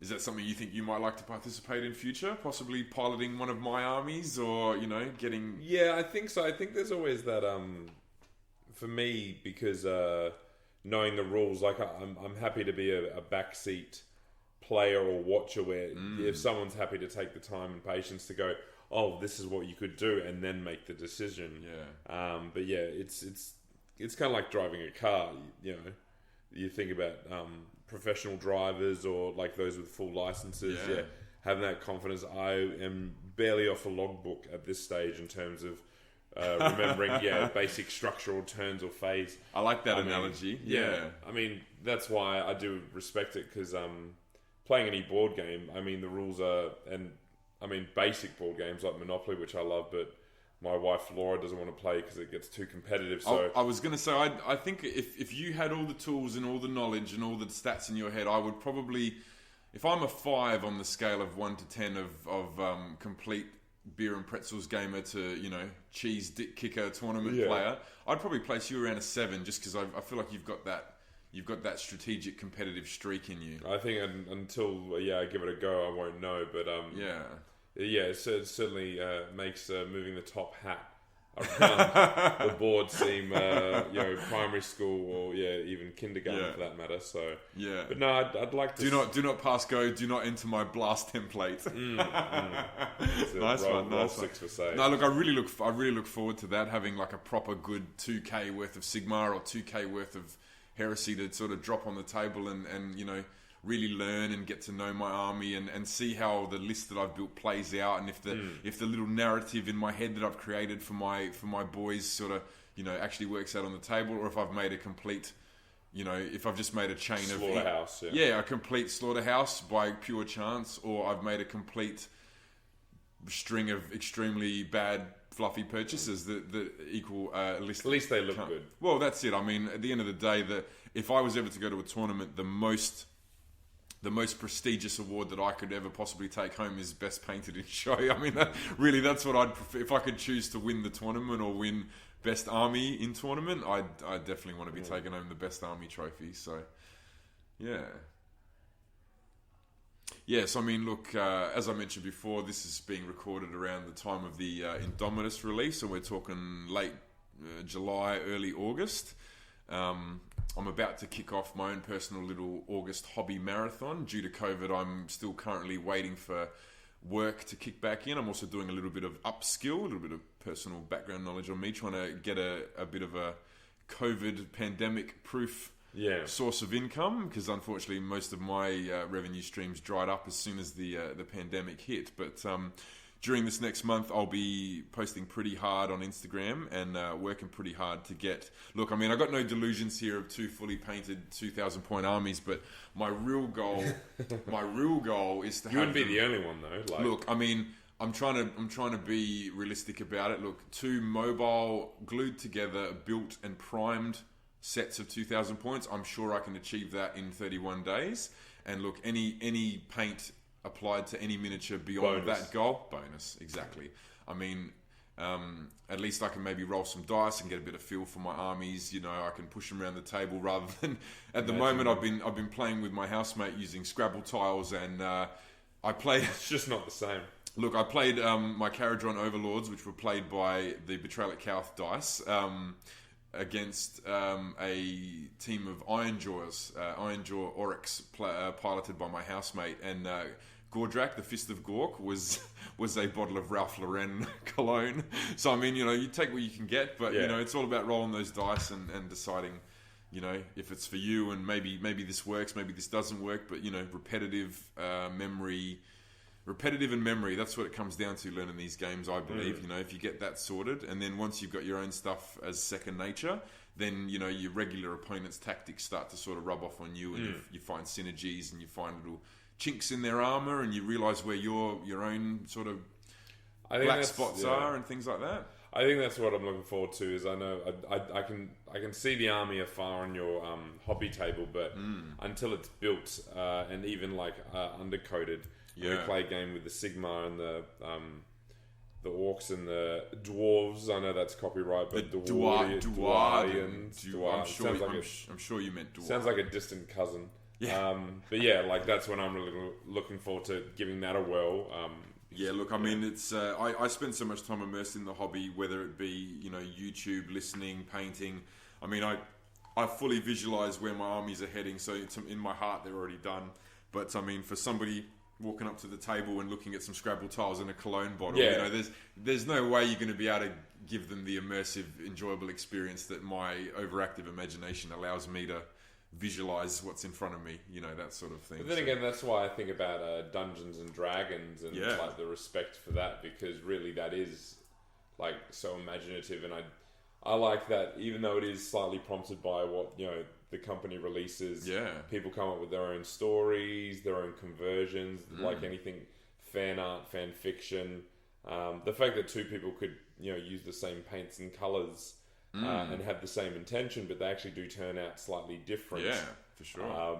is that something you think you might like to participate in future? Possibly piloting one of my armies, or getting? Yeah, I think so. I think there's always that. For me, because knowing the rules, like I'm happy to be a backseat player or watcher, where if someone's happy to take the time and patience to go, oh, this is what you could do, and then make the decision. But it's kind of like driving a car. You think about professional drivers or like those with full licenses, having that confidence. I am barely off a logbook at this stage in terms of remembering basic structural turns or phase. I like that analogy. I mean, that's why I do respect it, because playing any board game, I mean, the rules are, and I mean, basic board games like Monopoly, which I love, but my wife Laura doesn't want to play because it gets too competitive. So I was going to say, I think if you had all the tools and all the knowledge and all the stats in your head, I would probably, if I'm a 5 on the scale of 1 to 10 of complete beer and pretzels gamer to cheese dick kicker tournament player, I'd probably place you around a 7, just because I feel like you've got that strategic competitive streak in you. I think until I give it a go, I won't know, but it certainly makes moving the top hat around the board seem, primary school or even kindergarten for that matter. So but no, I'd like to. Do not pass go. Do not enter my blast template. Nice one. Roll 6 for save. No, look, I really look forward to that, having like a proper good 2K worth of Sigmar or 2K worth of Heresy to sort of drop on the table and really learn and get to know my army and see how the list that I've built plays out, and if the little narrative in my head that I've created for my boys sort of actually works out on the table, or if I've made a complete if I've just made a chain slaughterhouse, of a complete slaughterhouse by pure chance, or I've made a complete string of extremely bad fluffy purchases that equal list. At least they look good. Well, that's it. I mean, at the end of the day, if I was ever to go to a tournament, the most prestigious award that I could ever possibly take home is best painted in show. I mean, that's what I'd prefer. If I could choose to win the tournament or win best army in tournament, I definitely want to be taking home the best army trophy. So, yeah. Yes, I mean, look, as I mentioned before, this is being recorded around the time of the Indomitus release, so we're talking late July, early August. I'm about to kick off my own personal little August hobby marathon. Due to COVID, I'm still currently waiting for work to kick back in. I'm also doing a little bit of upskill, a little bit of personal background knowledge on me, trying to get a bit of a COVID pandemic-proof source of income, because unfortunately most of my revenue streams dried up as soon as the pandemic hit. But during this next month, I'll be posting pretty hard on Instagram and working pretty hard to get... Look, I mean, I've got no delusions here of 2 fully painted 2,000-point armies, but my real goal is to You wouldn't be the only one, though. Look, I mean, I'm trying to be realistic about it. Look, 2 mobile, glued together, built and primed sets of 2,000 points. I'm sure I can achieve that in 31 days. And look, any paint applied to any miniature beyond that goal, bonus, exactly. I mean, at least I can maybe roll some dice and get a bit of feel for my armies. I can push them around the table rather than at the moment. I've been playing with my housemate using Scrabble tiles, and I played. It's just not the same. Look, I played my Caradron Overlords, which were played by the Betrayal at Cowth dice, against a team of Ironjaws, Ironjaw Oryx, piloted by my housemate, and Gordrak, the Fist of Gork, was a bottle of Ralph Lauren cologne. So I mean, you take what you can get, but it's all about rolling those dice and deciding, if it's for you, and maybe this works, maybe this doesn't work, but repetitive memory. Repetitive and memory, that's what it comes down to learning these games, I believe. If you get that sorted, and then once you've got your own stuff as second nature, then, your regular opponent's tactics start to sort of rub off on you, and you find synergies, and you find little chinks in their armor, and you realize where your own sort of black spots are and things like that. I think that's what I'm looking forward to. Is I know I can see the army afar on your hobby table, but until it's built and even undercoated. We play a game with the Sigmar and the orcs and the dwarves. I know that's copyright, but the Dwarvians. I'm sure you meant dwarf. Sounds like a distant cousin. Yeah. But that's when I'm really looking forward to giving that a whirl. Look, I mean, it's I spend so much time immersed in the hobby, whether it be YouTube, listening, painting. I mean, I fully visualize where my armies are heading, so in my heart they're already done. But I mean, for somebody walking up to the table and looking at some Scrabble tiles and a cologne bottle, there's no way you're going to be able to give them the immersive, enjoyable experience that my overactive imagination allows me to visualize what's in front of me, that sort of thing. But then again, that's why I think about Dungeons and Dragons and the respect for that, because really that is so imaginative, and I like that, even though it is slightly prompted by what the company releases. People come up with their own stories, their own conversions, like anything fan art, fan fiction. The fact that 2 people could use the same paints and colours and have the same intention, but they actually do turn out slightly different. Yeah, for sure.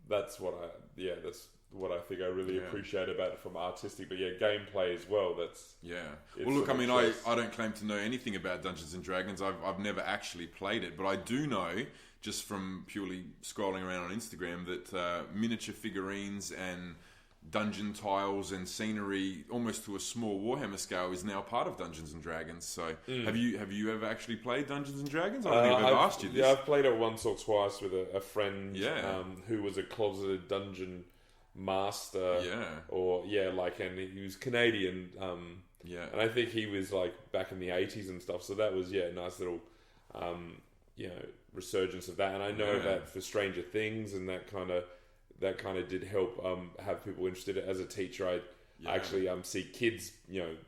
That's what I think I really appreciate about it from artistic, but gameplay as well. Well, look, I mean, I don't claim to know anything about Dungeons and Dragons. I've never actually played it, but I do know, just from purely scrolling around on Instagram, that miniature figurines and dungeon tiles and scenery, almost to a small Warhammer scale, is now part of Dungeons and Dragons. So, have you ever actually played Dungeons and Dragons? I don't think I've ever asked you this. Yeah, I've played it once or twice with a friend who was a closeted dungeon master. And he was Canadian. And I think he was like back in the 80s and stuff. So that was a nice little resurgence of that. And I know that for Stranger Things and that kind of did help have people interested. As a teacher, I actually see kids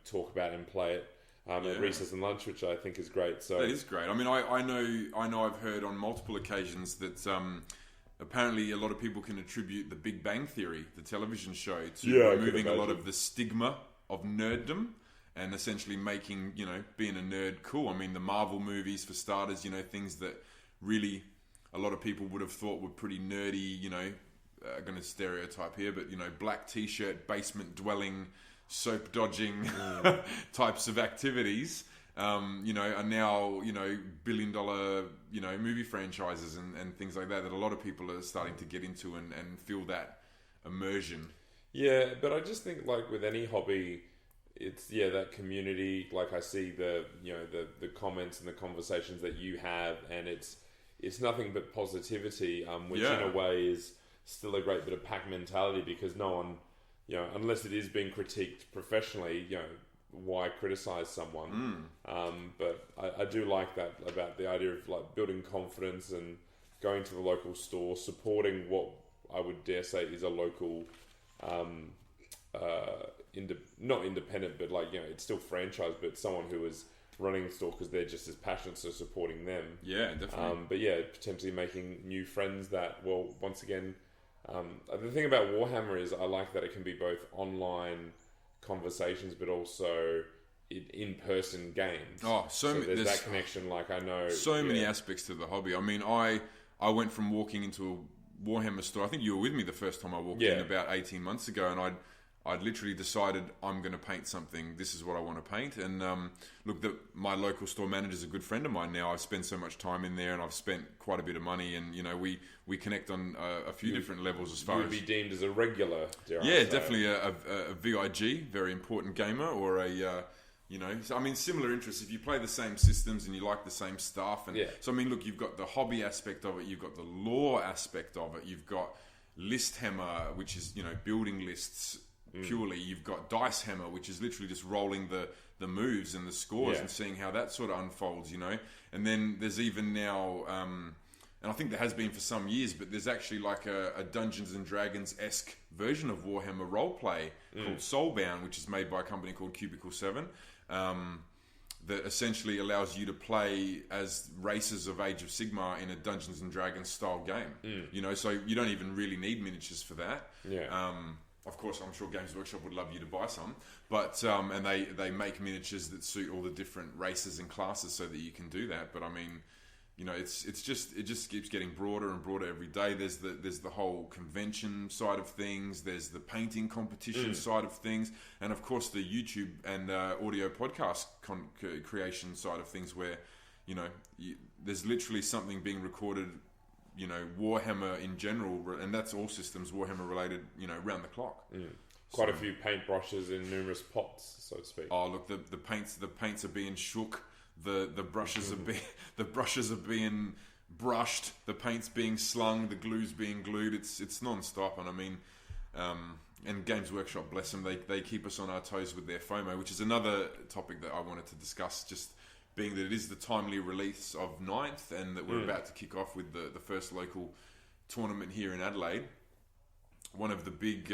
talk about it and play it at recess and lunch, which I think is great. So that is great. I mean, I know I've heard on multiple occasions that apparently a lot of people can attribute The Big Bang Theory, the television show, to removing a lot of the stigma of nerddom and essentially making being a nerd cool. I mean, the Marvel movies, for starters, things that really a lot of people would have thought were pretty nerdy, going to stereotype here, but black t-shirt, basement dwelling, soap dodging types of activities, are now billion-dollar movie franchises and things like that a lot of people are starting to get into and feel that immersion. Yeah, but I just think like with any hobby, it's that community. Like I see the comments and the conversations that you have, and it's nothing but positivity, which in a way is still a great bit of pack mentality, because no one, unless it is being critiqued professionally, why criticize someone? But I do like that about the idea of like building confidence and going to the local store, supporting what I would dare say is a local, not independent, but like, it's still franchise, but someone who is running the store because they're just as passionate, so supporting them. Yeah, definitely. But potentially making new friends that, well, once again, the thing about Warhammer is I like that it can be both online conversations but also in-person games. So there's that connection. Like I know many aspects to the hobby. I mean, I went from walking into a Warhammer store. I think you were with me the first time I walked in about 18 months ago, and I'd literally decided I'm going to paint something. This is what I want to paint. And my local store manager is a good friend of mine now. I've spent so much time in there, and I've spent quite a bit of money. And we connect on a few different levels as far as be deemed as a regular. Definitely a VIG, very important gamer, or so, I mean, similar interests. If you play the same systems and you like the same stuff, and so I mean, look, you've got the hobby aspect of it, you've got the lore aspect of it, you've got List Hammer, which is building lists. Purely, you've got Dice Hammer, which is literally just rolling the moves and the scores and seeing how that sort of unfolds, And then there's even now, and I think there has been for some years, but there's actually like a Dungeons and Dragons-esque version of Warhammer roleplay called Soulbound, which is made by a company called Cubicle 7, that essentially allows you to play as races of Age of Sigmar in a Dungeons and Dragons style game. So you don't even really need miniatures for that. Of course, I'm sure Games Workshop would love you to buy some, but and they make miniatures that suit all the different races and classes so that you can do that. But I mean, it just keeps getting broader and broader every day. There's the whole convention side of things. There's the painting competition side of things, and of course the YouTube and audio podcast creation side of things, where there's literally something being recorded. Warhammer in general, and that's all systems Warhammer related, round the clock. Quite a few paintbrushes in numerous pots, so to speak. Oh, look, the paints are being shook. The brushes are being brushed. The paint's being slung. The glue's being glued. It's non-stop, and I mean, and Games Workshop, bless them, they keep us on our toes with their FOMO, which is another topic that I wanted to discuss. Just being that it is the timely release of 9th, and that we're about to kick off with the first local tournament here in Adelaide. One of the big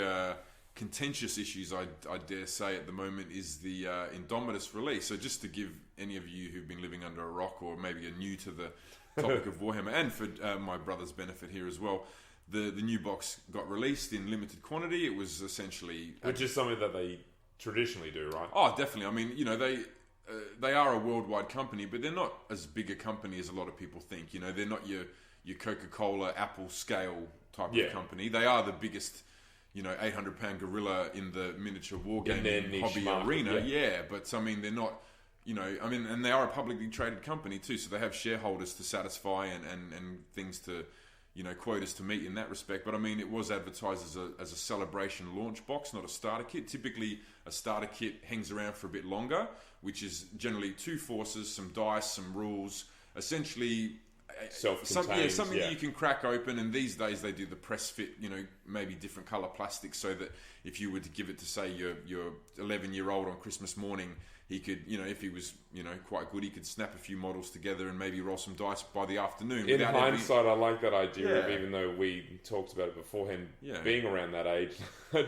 contentious issues, I dare say, at the moment is the Indomitus release. So just to give any of you who've been living under a rock, or maybe are new to the topic of Warhammer, and for my brother's benefit here as well, the new box got released in limited quantity. It was essentially... Which is something that they traditionally do, right? Oh, definitely. I mean, they are a worldwide company, but they're not as big a company as a lot of people think. They're not your Coca-Cola, Apple scale type of company. They are the biggest, 800-pound gorilla in the miniature wargaming hobby arena. Yeah, but I mean, they're not, and they are a publicly traded company too, so they have shareholders to satisfy and things to, quotas to meet in that respect. But I mean, it was advertised as a celebration launch box, not a starter kit. Typically, a starter kit hangs around for a bit longer, which is generally 2 forces, some dice, some rules, essentially self-contained, something that you can crack open. And these days they do the press fit, maybe different color plastic, so that if you were to give it to, say, your 11-year-old on Christmas morning, he could, if he was, quite good, he could snap a few models together and maybe roll some dice by the afternoon. In hindsight, I like that idea of, even though we talked about it beforehand, being around that age, I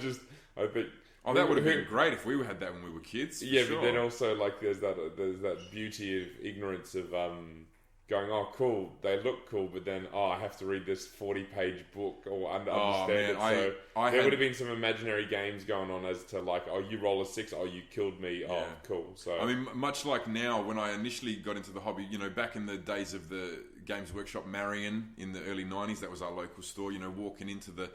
think... Oh, that would have been great if we had that when we were kids. Yeah, sure. But then also, there's that beauty of ignorance of going, oh, cool, they look cool, but then, I have to read this 40-page book or understand it. So there would have been some imaginary games going on as to you roll a 6, you killed me, cool. So I mean, much like now, when I initially got into the hobby, back in the days of the Games Workshop Marion in the early 90s, that was our local store, walking into the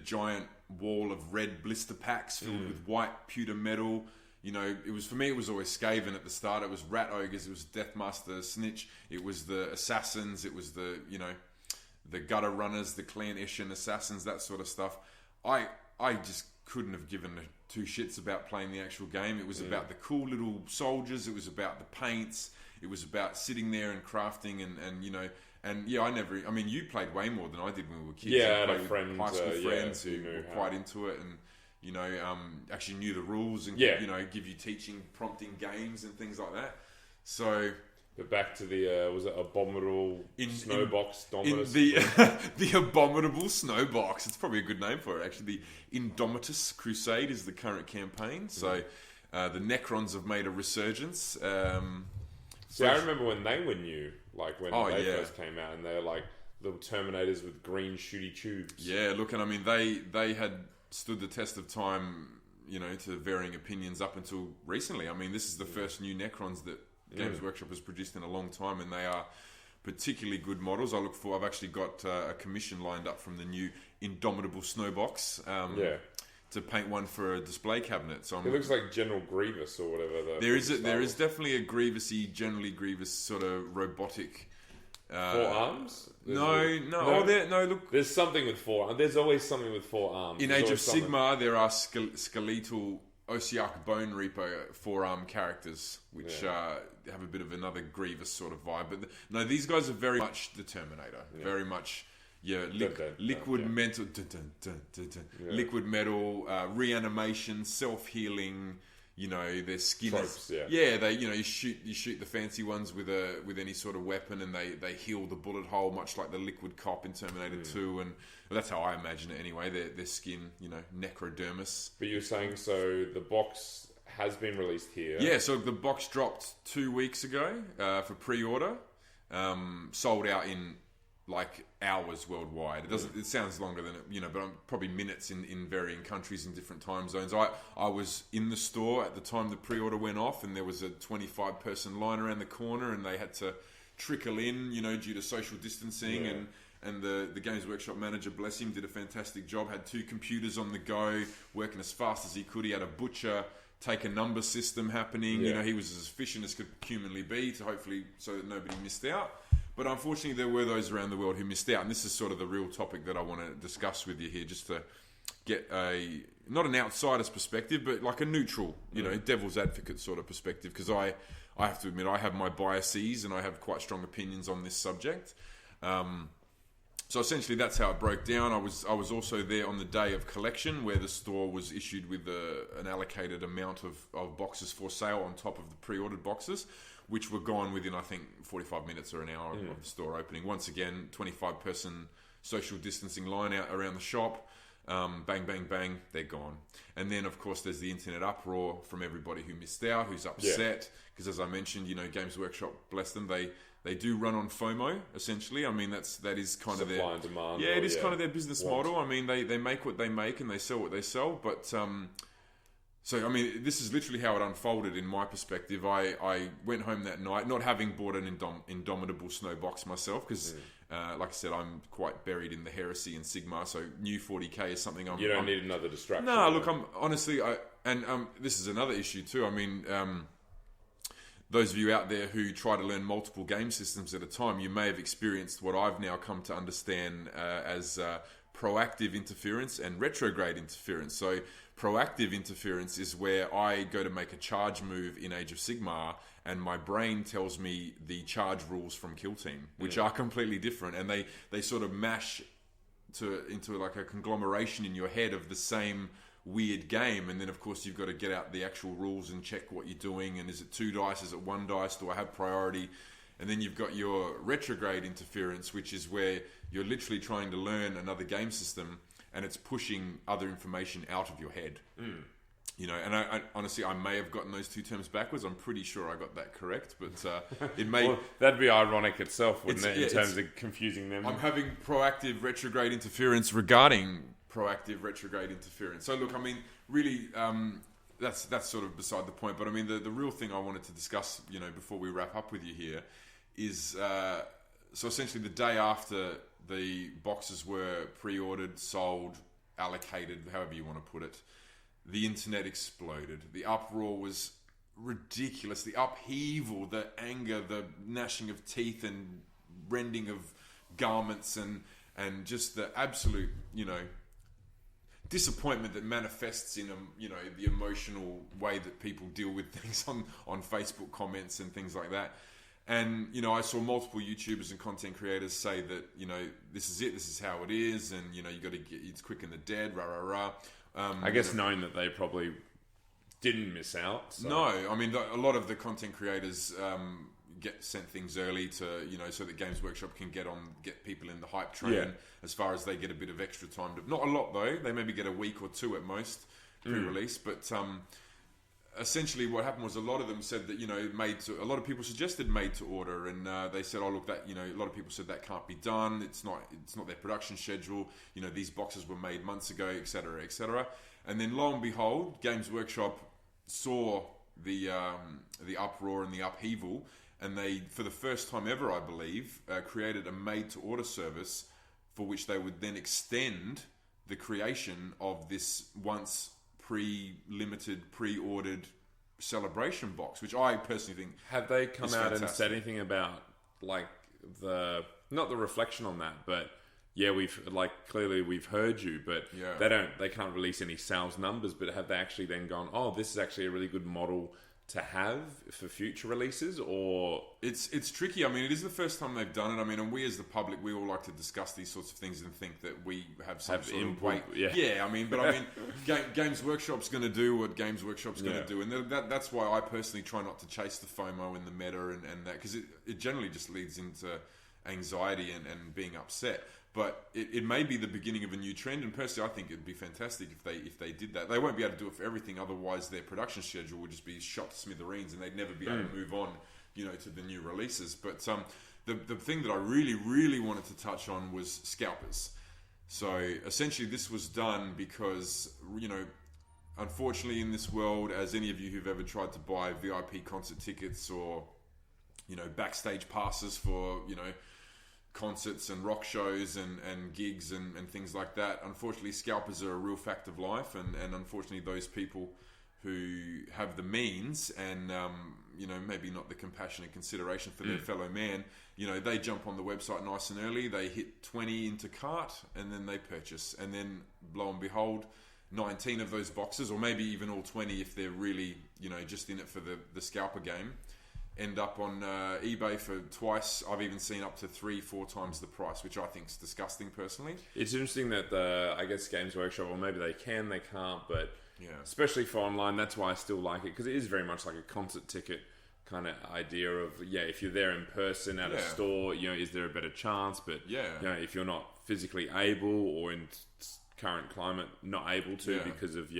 giant wall of red blister packs filled with white pewter metal. For me, it was always Skaven at the start. It was Rat Ogres, it was Deathmaster Snitch, it was the Assassins, it was the Gutter Runners, the Clan Eshin Assassins, that sort of stuff. I just couldn't have given 2 shits about playing the actual game. It was about the cool little soldiers, it was about the paints, it was about sitting there and crafting and you played way more than I did when we were kids. Yeah, I had a friend, high school friends who were quite into it and actually knew the rules and could, give you teaching, prompting games and things like that. So, but back to the was it Abominable Snowbox Dominus? The Abominable Snowbox. It's probably a good name for it. Actually, the Indomitus Crusade is the current campaign. So, the Necrons have made a resurgence. See, I remember when they were new, when they first came out, and they were little Terminators with green shooty tubes. Yeah, look, and I mean they had stood the test of time, to varying opinions up until recently. I mean, this is the first new Necrons that Games Workshop has produced in a long time, and they are particularly good models. I've actually got a commission lined up from the new Indomitable Snowbox. To paint one for a display cabinet. So it looks like General Grievous or whatever. There is definitely a generally Grievous sort of robotic. 4 arms? No. Look, there's something with 4 arms. There's always something with 4 arms. In Age of Sigmar, there are skeletal Osiark Bone Reaper 4-arm characters, which have a bit of another Grievous sort of vibe. But these guys are very much the Terminator. Yeah. Very much, liquid metal, liquid metal, reanimation, self-healing. Their skin tropes, they you shoot the fancy ones with any sort of weapon, and they heal the bullet hole, much like the Liquid Cop in Terminator 2, and that's how I imagine it anyway. Their skin, necrodermis. But you're saying the box has been released here? Yeah, so the box dropped 2 weeks ago for pre-order, sold out in hours worldwide. It sounds longer than it, but probably minutes in varying countries in different time zones. I was in the store at the time the pre-order went off, and there was a 25-person line around the corner, and they had to trickle in, due to social distancing, and the Games Workshop manager, bless him, did a fantastic job. Had 2 computers on the go, working as fast as he could. He had a butcher take a number system happening. He was as efficient as could humanly be, so that nobody missed out. But unfortunately, there were those around the world who missed out, and this is sort of the real topic that I want to discuss with you here, just to get not an outsider's perspective, but a neutral, devil's advocate sort of perspective, because I have to admit I have my biases and I have quite strong opinions on this subject. So essentially, that's how it broke down. I was also there on the day of collection, where the store was issued with an allocated amount of boxes for sale on top of the pre-ordered boxes, which were gone within, I think, 45 minutes or an hour of the store opening. Once again, 25-person social distancing line out around the shop. Bang, bang, bang, they're gone. And then, of course, there's the internet uproar from everybody who missed out, who's upset. Because as I mentioned, Games Workshop, bless them, they do run on FOMO, essentially. I mean, that is kind of their... Supply and demand. Yeah, it is kind of their business model. I mean, they make what they make and they sell what they sell, but... So, I mean, this is literally how it unfolded in my perspective. I went home that night, not having bought an Indomitable Snowbox myself, because, like I said, I'm quite buried in the heresy and Sigmar, so new 40k is something You don't need another distraction. No, look, I'm honestly... this is another issue too. I mean, those of you out there who try to learn multiple game systems at a time, you may have experienced what I've now come to understand as proactive interference and retrograde interference. So proactive interference is where I go to make a charge move in Age of Sigmar, and my brain tells me the charge rules from Kill Team, which are completely different, and they sort of mash into like a conglomeration in your head of the same weird game. And then of course you've got to get out the actual rules and check what you're doing, and is it 2 dice, is it 1 dice, do I have priority? And then you've got your retrograde interference, which is where you're literally trying to learn another game system and it's pushing other information out of your head. You know, and I honestly, I may have gotten those 2 terms backwards. I'm pretty sure I got that correct, but it may... Well, that'd be ironic itself, wouldn't it, in terms of confusing them? I'm having proactive retrograde interference regarding proactive retrograde interference. So look, I mean, really, that's sort of beside the point, but I mean, the real thing I wanted to discuss, you know, before we wrap up with you here is, so essentially the day after the boxes were pre-ordered, sold, allocated, however you want to put it, the internet exploded. The uproar was ridiculous. The upheaval, the anger, the gnashing of teeth and rending of garments, and just the absolute, you know, disappointment that manifests in the emotional way that people deal with things on Facebook comments and things like that. And, you know, I saw multiple YouTubers and content creators say that, you know, this is it, this is how it is, and, you know, you got to get, it's quick and the dead, rah, rah, rah. I guess knowing that they probably didn't miss out. So. No, I mean, a lot of the content creators get sent things early to, you know, so that Games Workshop can get people in the hype train as far as they get a bit of extra time. Not a lot, though. They maybe get a week or 2 at most pre-release, but... essentially what happened was a lot of them said that, you know, a lot of people suggested made to order, and they said, oh look, that, you know, a lot of people said that can't be done, it's not their production schedule, you know, these boxes were made months ago, etc., etc. And then lo and behold, Games Workshop saw the uproar and the upheaval, and they, for the first time ever, I believe, created a made to order service for which they would then extend the creation of this once pre-limited, pre-ordered celebration box, which I personally think have they come out fantastic. And said anything about like not the reflection on that, but clearly we've heard you, but they can't release any sales numbers, but have they actually then gone, oh, this is actually a really good model to have for future releases? Or it's tricky. I mean, it is the first time they've done it. I mean, and we as the public, we all like to discuss these sorts of things and think that we have some sort of weight. I mean, Games Workshop's going to do what Games Workshop's going to do, and that's why I personally try not to chase the FOMO and the meta and that, because it generally just leads into anxiety and being upset. But it may be the beginning of a new trend, and personally, I think it'd be fantastic if they did that. They won't be able to do it for everything, otherwise their production schedule would just be shot to smithereens, and they'd never be able to move on, you know, to the new releases. But the thing that I really, really wanted to touch on was scalpers. So essentially, this was done because, you know, unfortunately, in this world, as any of you who've ever tried to buy VIP concert tickets or, you know, backstage passes for, you know, concerts and rock shows and gigs and things like that, unfortunately scalpers are a real fact of life, and unfortunately those people who have the means and you know, maybe not the compassion and consideration for their fellow man, you know, they jump on the website nice and early, they hit 20 into cart, and then they purchase, and then lo and behold, 19 of those boxes, or maybe even all 20 if they're really, you know, just in it for the scalper game, end up on eBay for twice. I've even seen up to 3-4 times the price, which I think is disgusting personally. It's interesting that I guess Games Workshop, or maybe they can't, but especially for online, that's why I still like it, because it is very much like a concert ticket kind of idea of, if you're there in person at a store, you know, is there a better chance? But you know, if you're not physically able, or in current climate not able to because of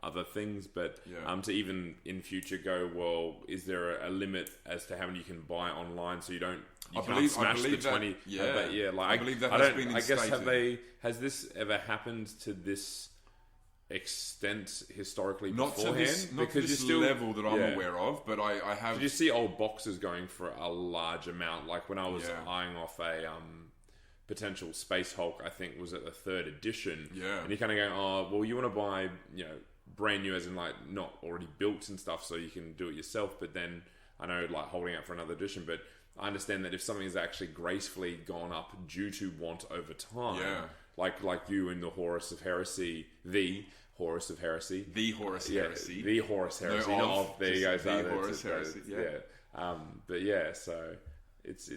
other things, but to even in future go, well, is there a limit as to how many you can buy online, so you can't smash the 20? I believe that has been instated. I guess has this ever happened to this extent historically beforehand? Not to this level that I'm aware of, but I have. Did you see old boxes going for a large amount? Like when I was eyeing off a potential Space Hulk, I think was at the 3rd edition. And you're kind of going, oh, well, you want to buy, you know, brand new, as in like not already built and stuff, so you can do it yourself, but then I know, like, holding out for another edition, but I understand that if something has actually gracefully gone up due to want over time, like you in the Horus of Heresy, the Horus Heresy, no, of, there you go, the Horus Heresy, but yeah, so it's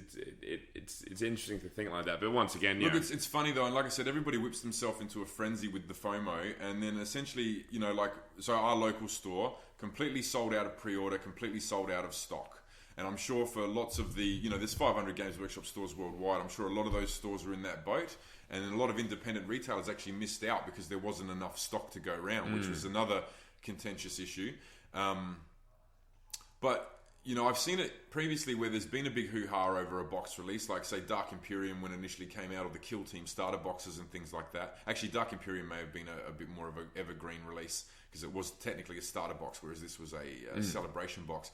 interesting to think like that. But once again, look, it's funny though, and like I said, everybody whips themselves into a frenzy with the FOMO, and then essentially, you know, like, so our local store completely sold out of pre-order, completely sold out of stock. And I'm sure for lots of the, you know, there's 500 Games Workshop stores worldwide. I'm sure a lot of those stores are in that boat. And a lot of independent retailers actually missed out because there wasn't enough stock to go around, which was another contentious issue. But, you know, I've seen it previously where there's been a big hoo-ha over a box release, like, say, Dark Imperium when it initially came out, or the Kill Team starter boxes and things like that. Actually, Dark Imperium may have been a bit more of an evergreen release because it was technically a starter box, whereas this was a celebration box.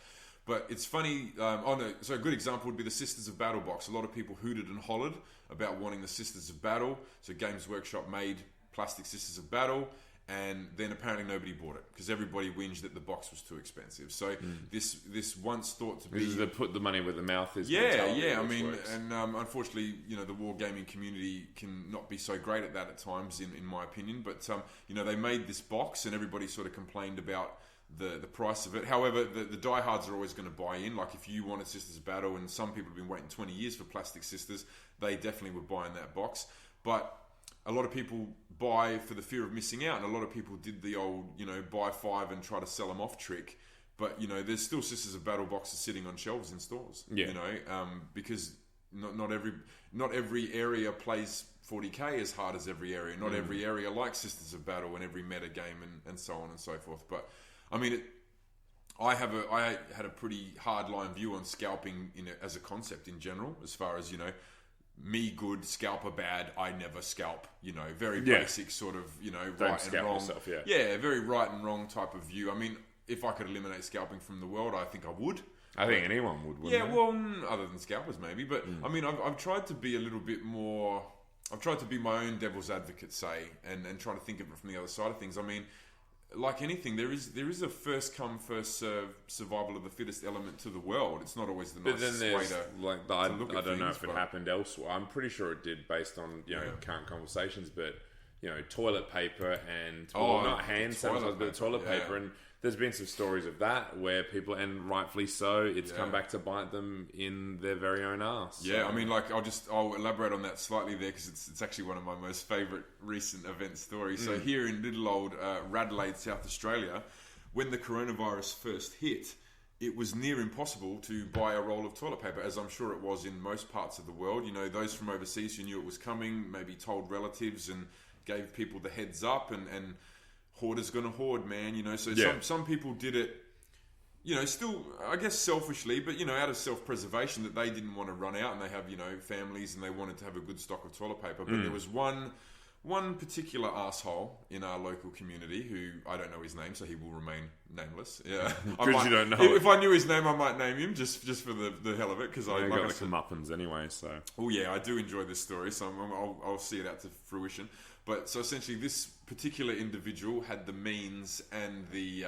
But it's funny, so a good example would be the Sisters of Battle box. A lot of people hooted and hollered about wanting the Sisters of Battle. So Games Workshop made plastic Sisters of Battle, and then apparently nobody bought it because everybody whinged that the box was too expensive. So this once thought to be... This is the put the money where the mouth is. I mean, and unfortunately, you know, the wargaming community can not be so great at that at times, in my opinion. But, you know, they made this box and everybody sort of complained about the price of it. However, the diehards are always going to buy in. Like, if you wanted Sisters of Battle, and some people have been waiting 20 years for plastic Sisters, they definitely would buy in that box. But a lot of people buy for the fear of missing out, and a lot of people did the old, you know, buy 5 and try to sell them off trick. But, you know, there's still Sisters of Battle boxes sitting on shelves in stores. You know, because not every area plays 40k as hard as every area. Not every area likes Sisters of Battle in every meta game, and so on and so forth. But I mean, I had a pretty hardline view on scalping as a concept in general, as far as, you know, me good, scalper bad, I never scalp, you know, very basic sort of, you know, Don't right and wrong. Yourself, very right and wrong type of view. I mean, if I could eliminate scalping from the world, I think I would. I think anyone would, wouldn't they? Well, other than scalpers maybe, but I mean, I've tried to be a little bit more, I've tried to be my own devil's advocate, say, and try to think of it from the other side of things. I mean, like anything, there is a first come, first serve, survival of the fittest element to the world. It's not always the nicest way to like I don't know if it happened elsewhere. I'm pretty sure it did based on, you know, current conversations, but, you know, toilet paper and not hand sanitizer, but toilet paper, and there's been some stories of that where people, and rightfully so, it's come back to bite them in their very own arse. Yeah, so. I mean, like, I'll elaborate on that slightly there because it's actually one of my most favourite recent event stories. So here in little old Radelaide, South Australia, when the coronavirus first hit, it was near impossible to buy a roll of toilet paper, as I'm sure it was in most parts of the world. You know, those from overseas who knew it was coming maybe told relatives and gave people the heads up, and hoarder's gonna hoard, man, you know. So some people did it, you know, still, I guess, selfishly, but, you know, out of self-preservation, that they didn't want to run out, and they have, you know, families, and they wanted to have a good stock of toilet paper. But there was one particular asshole in our local community who, I don't know his name, so he will remain nameless. Yeah, because you don't know. If I knew his name, I might name him just for the hell of it, because I got the comeuppance anyway. So, oh yeah, I do enjoy this story, so I'll see it out to fruition. But so essentially, this particular individual had the means and the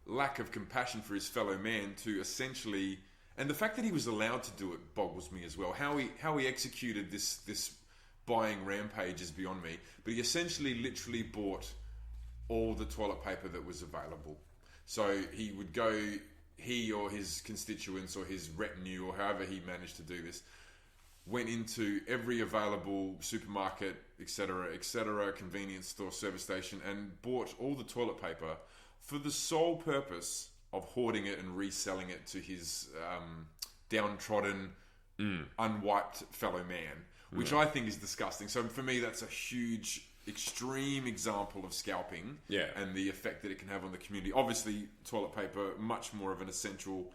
lack of compassion for his fellow man to essentially, and the fact that he was allowed to do it boggles me as well. How he executed this buying rampage is beyond me. But he essentially literally bought all the toilet paper that was available. So he would go, he or his constituents or his retinue or however he managed to do this, went into every available supermarket, etc., convenience store, service station, and bought all the toilet paper for the sole purpose of hoarding it and reselling it to his downtrodden, unwiped fellow man, which I think is disgusting. So for me, that's a huge, extreme example of scalping and the effect that it can have on the community. Obviously, toilet paper, much more of an essential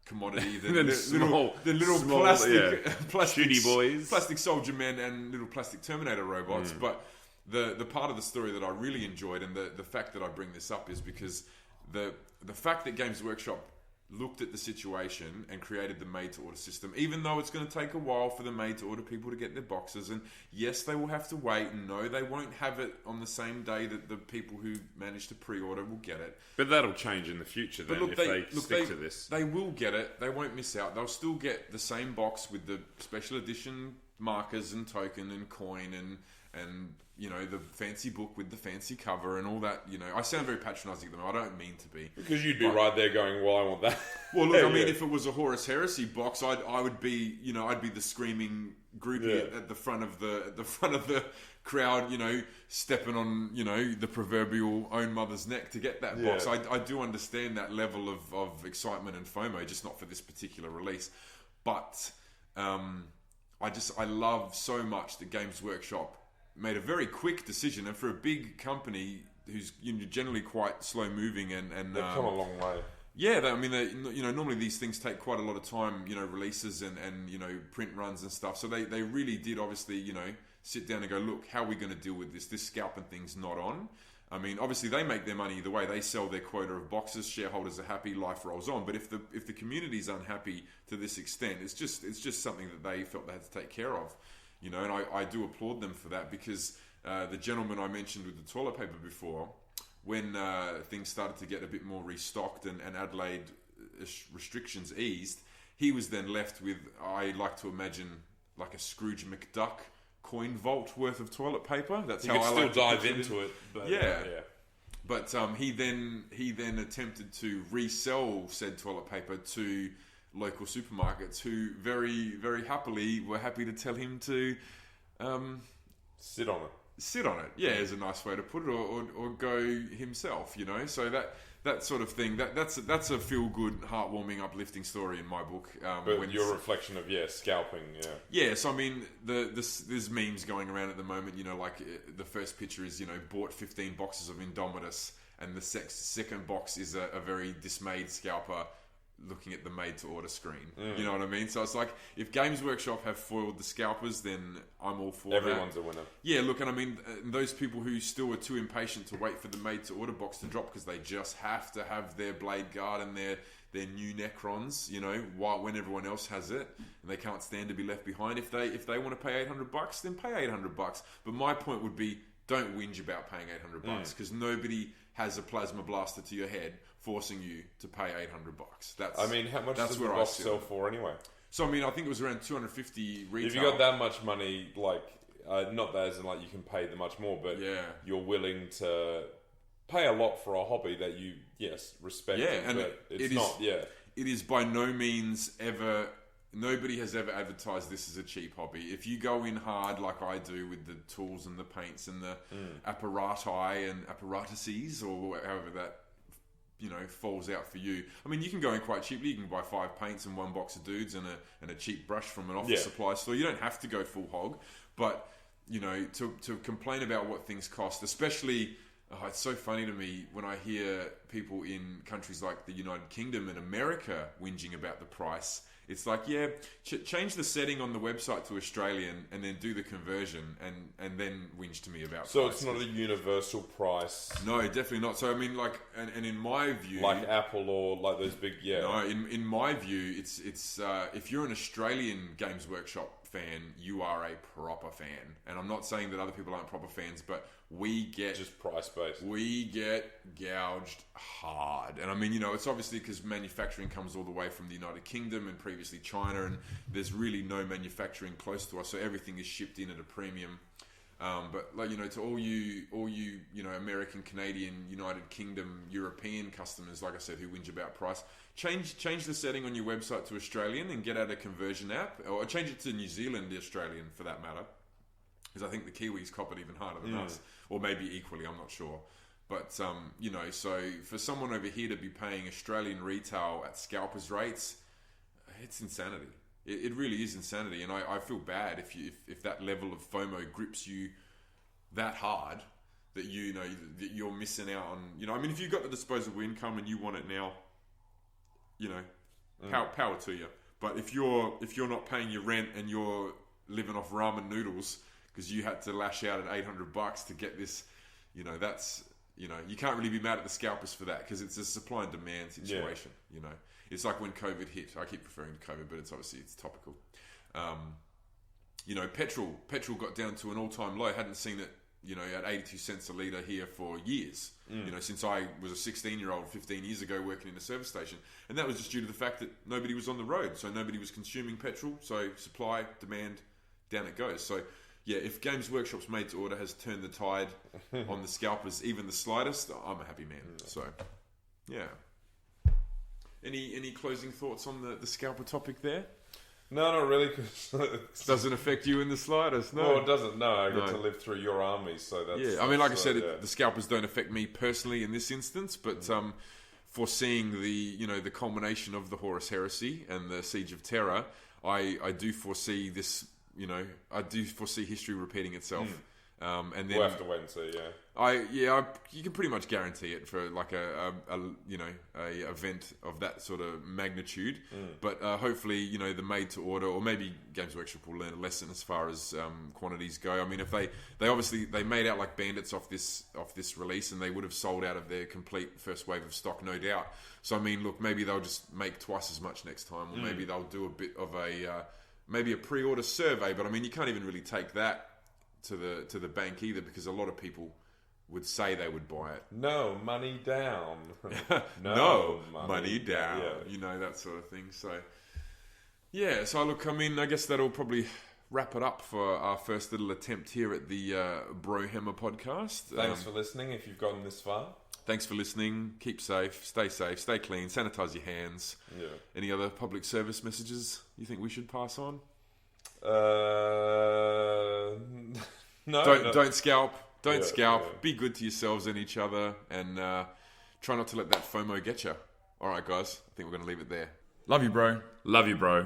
commodity than little plastic shooty boys, plastic soldier men, and little plastic Terminator robots. But the part of the story that I really enjoyed, and the fact that I bring this up, is because the fact that Games Workshop looked at the situation and created the made-to-order system, even though it's going to take a while for the made-to-order people to get their boxes. And yes, they will have to wait, and no, they won't have it on the same day that the people who manage to pre-order will get it. But that'll change in the future then, if they stick to this. They will get it. They won't miss out. They'll still get the same box with the special edition markers and token and coin and you know, the fancy book with the fancy cover and all that. You know, I sound very patronising to them. I don't mean to be. Because you'd be right there going, well, I want that. Well, look, I mean, if it was a Horus Heresy box, I would be, you know, I'd be the screaming groupie at the front of the crowd, you know, stepping on, you know, the proverbial own mother's neck to get that box. I do understand that level of excitement and FOMO, just not for this particular release. But I love so much that Games Workshop made a very quick decision, and for a big company who's, you know, generally quite slow moving and they've come a long way. Yeah, you know, normally these things take quite a lot of time, you know, releases and you know, print runs and stuff. So they really did obviously, you know, sit down and go, look, how are we going to deal with this? This scalping thing's not on. I mean, obviously they make their money either way. They sell their quota of boxes, shareholders are happy, life rolls on. But if the community's unhappy to this extent, it's just something that they felt they had to take care of. You know, and I do applaud them for that, because the gentleman I mentioned with the toilet paper before, when things started to get a bit more restocked and Adelaide restrictions eased, he was then left with, I like to imagine, like a Scrooge McDuck coin vault worth of toilet paper. That's you how could I still like to dive picture into it. But, yeah. But he then attempted to resell said toilet paper to local supermarkets, who very, very happily were happy to tell him to sit on it. Yeah, is a nice way to put it, or go himself, you know. So that sort of thing, that's a feel good, heartwarming, uplifting story in my book. But your reflection of scalping, So I mean, there's memes going around at the moment, you know, like the first picture is, you know, bought 15 boxes of Indomitus, and the second box is a very dismayed scalper looking at the made-to-order screen. You know what I mean? So it's like, if Games Workshop have foiled the scalpers, then I'm all for Everyone's a winner. Yeah, look, and I mean, those people who still are too impatient to wait for the made-to-order box to drop because they just have to have their Blade Guard and their new Necrons, you know, when everyone else has it, and they can't stand to be left behind. If they want to pay $800, then pay $800. But my point would be, don't whinge about paying $800, because nobody has a plasma blaster to your head forcing you to pay $800. How much does the box sell for anyway? So I mean, I think it was around 250 retail. If you got that much money, like not that as in like you can pay that much more, but you're willing to pay a lot for a hobby that you respect. Yeah, and but it's not. It is by no means ever. Nobody has ever advertised this as a cheap hobby. If you go in hard like I do with the tools and the paints and the apparati and apparatuses, or however that, you know, falls out for you. I mean, you can go in quite cheaply. You can buy 5 paints and 1 box of dudes and a cheap brush from an office supply store. You don't have to go full hog. But, you know, to complain about what things cost, especially, it's so funny to me when I hear people in countries like the United Kingdom and America whinging about the price. It's like, change the setting on the website to Australian and then do the conversion and then whinge to me about so price. It's not a universal price. No, definitely not. So I mean, like, and in my view, like Apple or like those big, No, in my view, it's if you're an Australian Games Workshop fan, you are a proper fan. And I'm not saying that other people aren't proper fans, but we get just price based. We get gouged hard, and I mean, you know, it's obviously because manufacturing comes all the way from the United Kingdom and previously China, and there's really no manufacturing close to us, so everything is shipped in at a premium. But like, you know, to all you you know, American, Canadian, United Kingdom, European customers, like I said, who whinge about price, change the setting on your website to Australian and get out a conversion app, or change it to New Zealand Australian for that matter. Because I think the Kiwis cop it even harder than us, or maybe equally, I'm not sure. But, you know, so for someone over here to be paying Australian retail at scalpers rates, it's insanity. It really is insanity. And I feel bad if that level of FOMO grips you that hard that you know that you're missing out on, you know, I mean, if you've got the disposable income and you want it now, you know, power to you. But if you're not paying your rent and you're living off ramen noodles because you had to lash out at $800 to get this, you know, that's you know, you can't really be mad at the scalpers for that because it's a supply and demand situation. You know, it's like when COVID hit. I keep referring to COVID, but it's topical. You know, petrol got down to an all-time low. Hadn't seen it, you know, at 82 cents a litre here for years. You know, since I was a 16-year-old 15 years ago working in a service station. And that was just due to the fact that nobody was on the road. So nobody was consuming petrol. So supply, demand, down it goes. So, yeah, if Games Workshop's made to order has turned the tide on the scalpers even the slightest, I'm a happy man. So, yeah. Any closing thoughts on the scalper topic there? No, not really, because doesn't affect you in the slightest. No, well, it doesn't. No, I get to live through your army, so that's I mean, like I said, the scalpers don't affect me personally in this instance, but foreseeing the culmination of the Horus Heresy and the Siege of Terra, I do foresee this. You know, I do foresee history repeating itself. And then we'll have to wait and see. You can pretty much guarantee it for like a event of that sort of magnitude. But hopefully, you know, the made to order, or maybe Games Workshop will learn a lesson as far as quantities go. I mean, if they made out like bandits off this release, and they would have sold out of their complete first wave of stock, no doubt. So I mean, look, maybe they'll just make twice as much next time, or maybe they'll do a bit of maybe a pre-order survey. But I mean, you can't even really take that to the bank either, because a lot of people would say they would buy it. No, money down. no, money down. Yeah. You know, that sort of thing. So, yeah. So, look, I mean, I guess that'll probably wrap it up for our first little attempt here at the Brohammer Podcast. Thanks for listening if you've gotten this far. Thanks for listening. Keep safe, stay clean, sanitize your hands. Yeah. Any other public service messages you think we should pass on? No. Don't scalp. Don't scalp. Yeah. Be good to yourselves and each other, and try not to let that FOMO get you. All right, guys. I think we're going to leave it there. Love you, bro. Love you, bro.